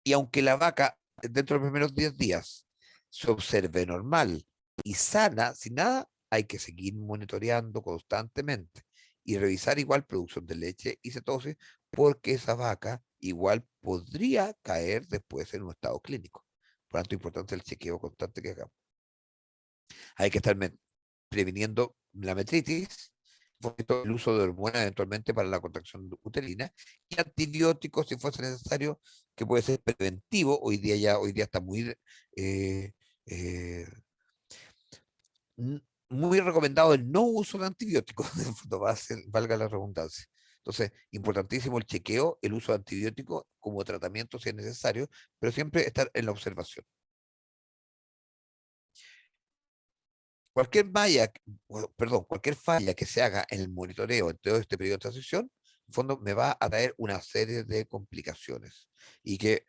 Y aunque la vaca dentro de los primeros 10 días se observe normal y sana, sin nada, hay que seguir monitoreando constantemente y revisar igual producción de leche y cetosis, porque esa vaca igual podría caer después en un estado clínico. Por lo tanto, es importante el chequeo constante que hagamos. Hay que estar previniendo la metritis, el uso de hormonas eventualmente para la contracción uterina y antibióticos si fuese necesario, que puede ser preventivo. Hoy día está eh, eh, muy recomendado el no uso de antibióticos, valga la redundancia. Entonces, importantísimo el chequeo, el uso de antibióticos como tratamiento si es necesario, pero siempre estar en la observación. Cualquier falla que se haga en el monitoreo en todo este periodo de transición, en fondo me va a traer una serie de complicaciones y que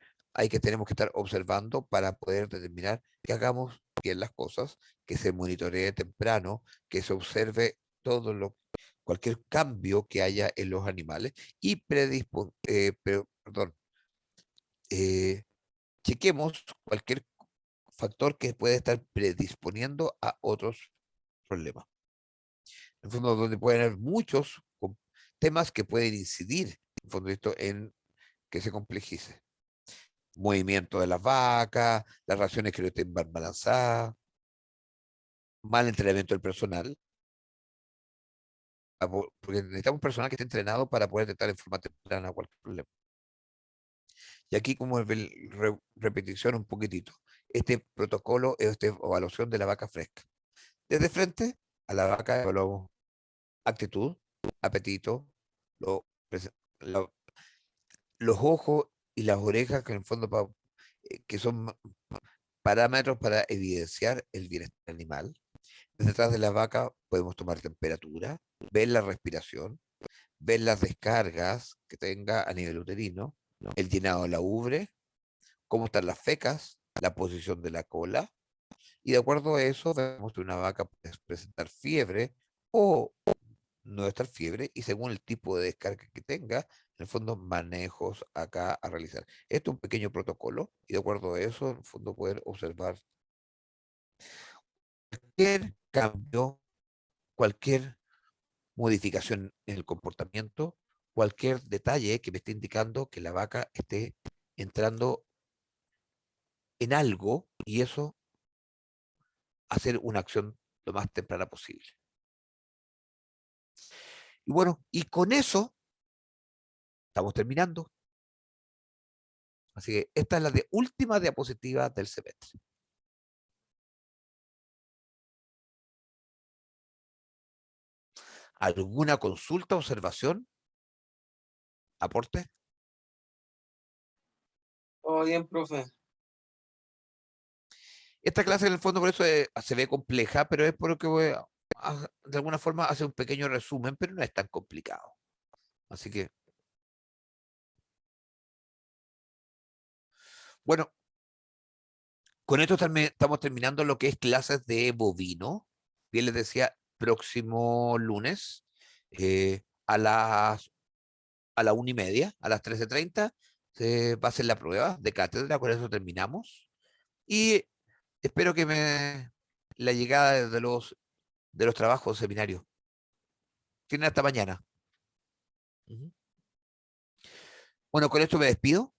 tenemos que estar observando para poder determinar que hagamos bien las cosas, que se monitoree temprano, que se observe cualquier cambio que haya en los animales y chequemos cualquier factor que puede estar predisponiendo a otros problemas. En el fondo, donde pueden haber muchos temas que pueden incidir, en fondo, esto en que se complejice. Movimiento de las vacas, las raciones que no estén balanzadas, mal entrenamiento del personal, porque necesitamos personal que esté entrenado para poder detectar en forma temprana cualquier problema. Y aquí, como repetición un poquitito, este protocolo es esta evaluación de la vaca fresca. Desde frente a la vaca evaluamos actitud, apetito, lo, la- los ojos y las orejas, que en el fondo que son parámetros para evidenciar el bienestar animal. Detrás de la vaca podemos tomar temperatura, ver la respiración, ver las descargas que tenga a nivel uterino, el llenado de la ubre, cómo están las fecas, la posición de la cola, y de acuerdo a eso vemos que una vaca puede presentar fiebre o no estar fiebre, y según el tipo de descarga que tenga, en el fondo manejos acá a realizar. Esto es un pequeño protocolo y de acuerdo a eso, en el fondo poder observar cualquier cambio, cualquier modificación en el comportamiento, cualquier detalle que me esté indicando que la vaca esté entrando en algo, y eso hacer una acción lo más temprana posible. Y bueno, y con eso estamos terminando. Así que esta es la última diapositiva del semestre. ¿Alguna consulta, observación, aporte? Todo bien, profe. Esta clase en el fondo por eso se ve compleja, pero es porque de alguna forma hace un pequeño resumen, pero no es tan complicado. Así que, bueno, con esto estamos terminando lo que es clases de bovino. Bien les decía, próximo lunes a la 1:30, a las 13:30, se va a hacer la prueba de cátedra, con eso terminamos. Y espero que la llegada de los trabajos seminarios. Tienen hasta mañana. Ujú. Bueno, con esto me despido.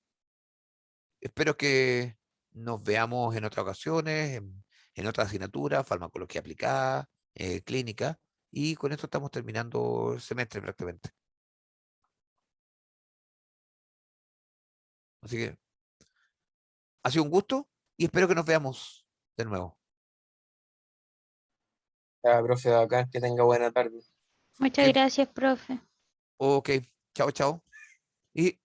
Espero que nos veamos en otras ocasiones, en otras asignaturas, farmacología aplicada, clínica, y con esto estamos terminando el semestre prácticamente. Así que ha sido un gusto y espero que nos veamos de nuevo. Ya, profe, bacán, que tenga buena tarde. Muchas Ok, gracias, profe. ok, chao, chao. Y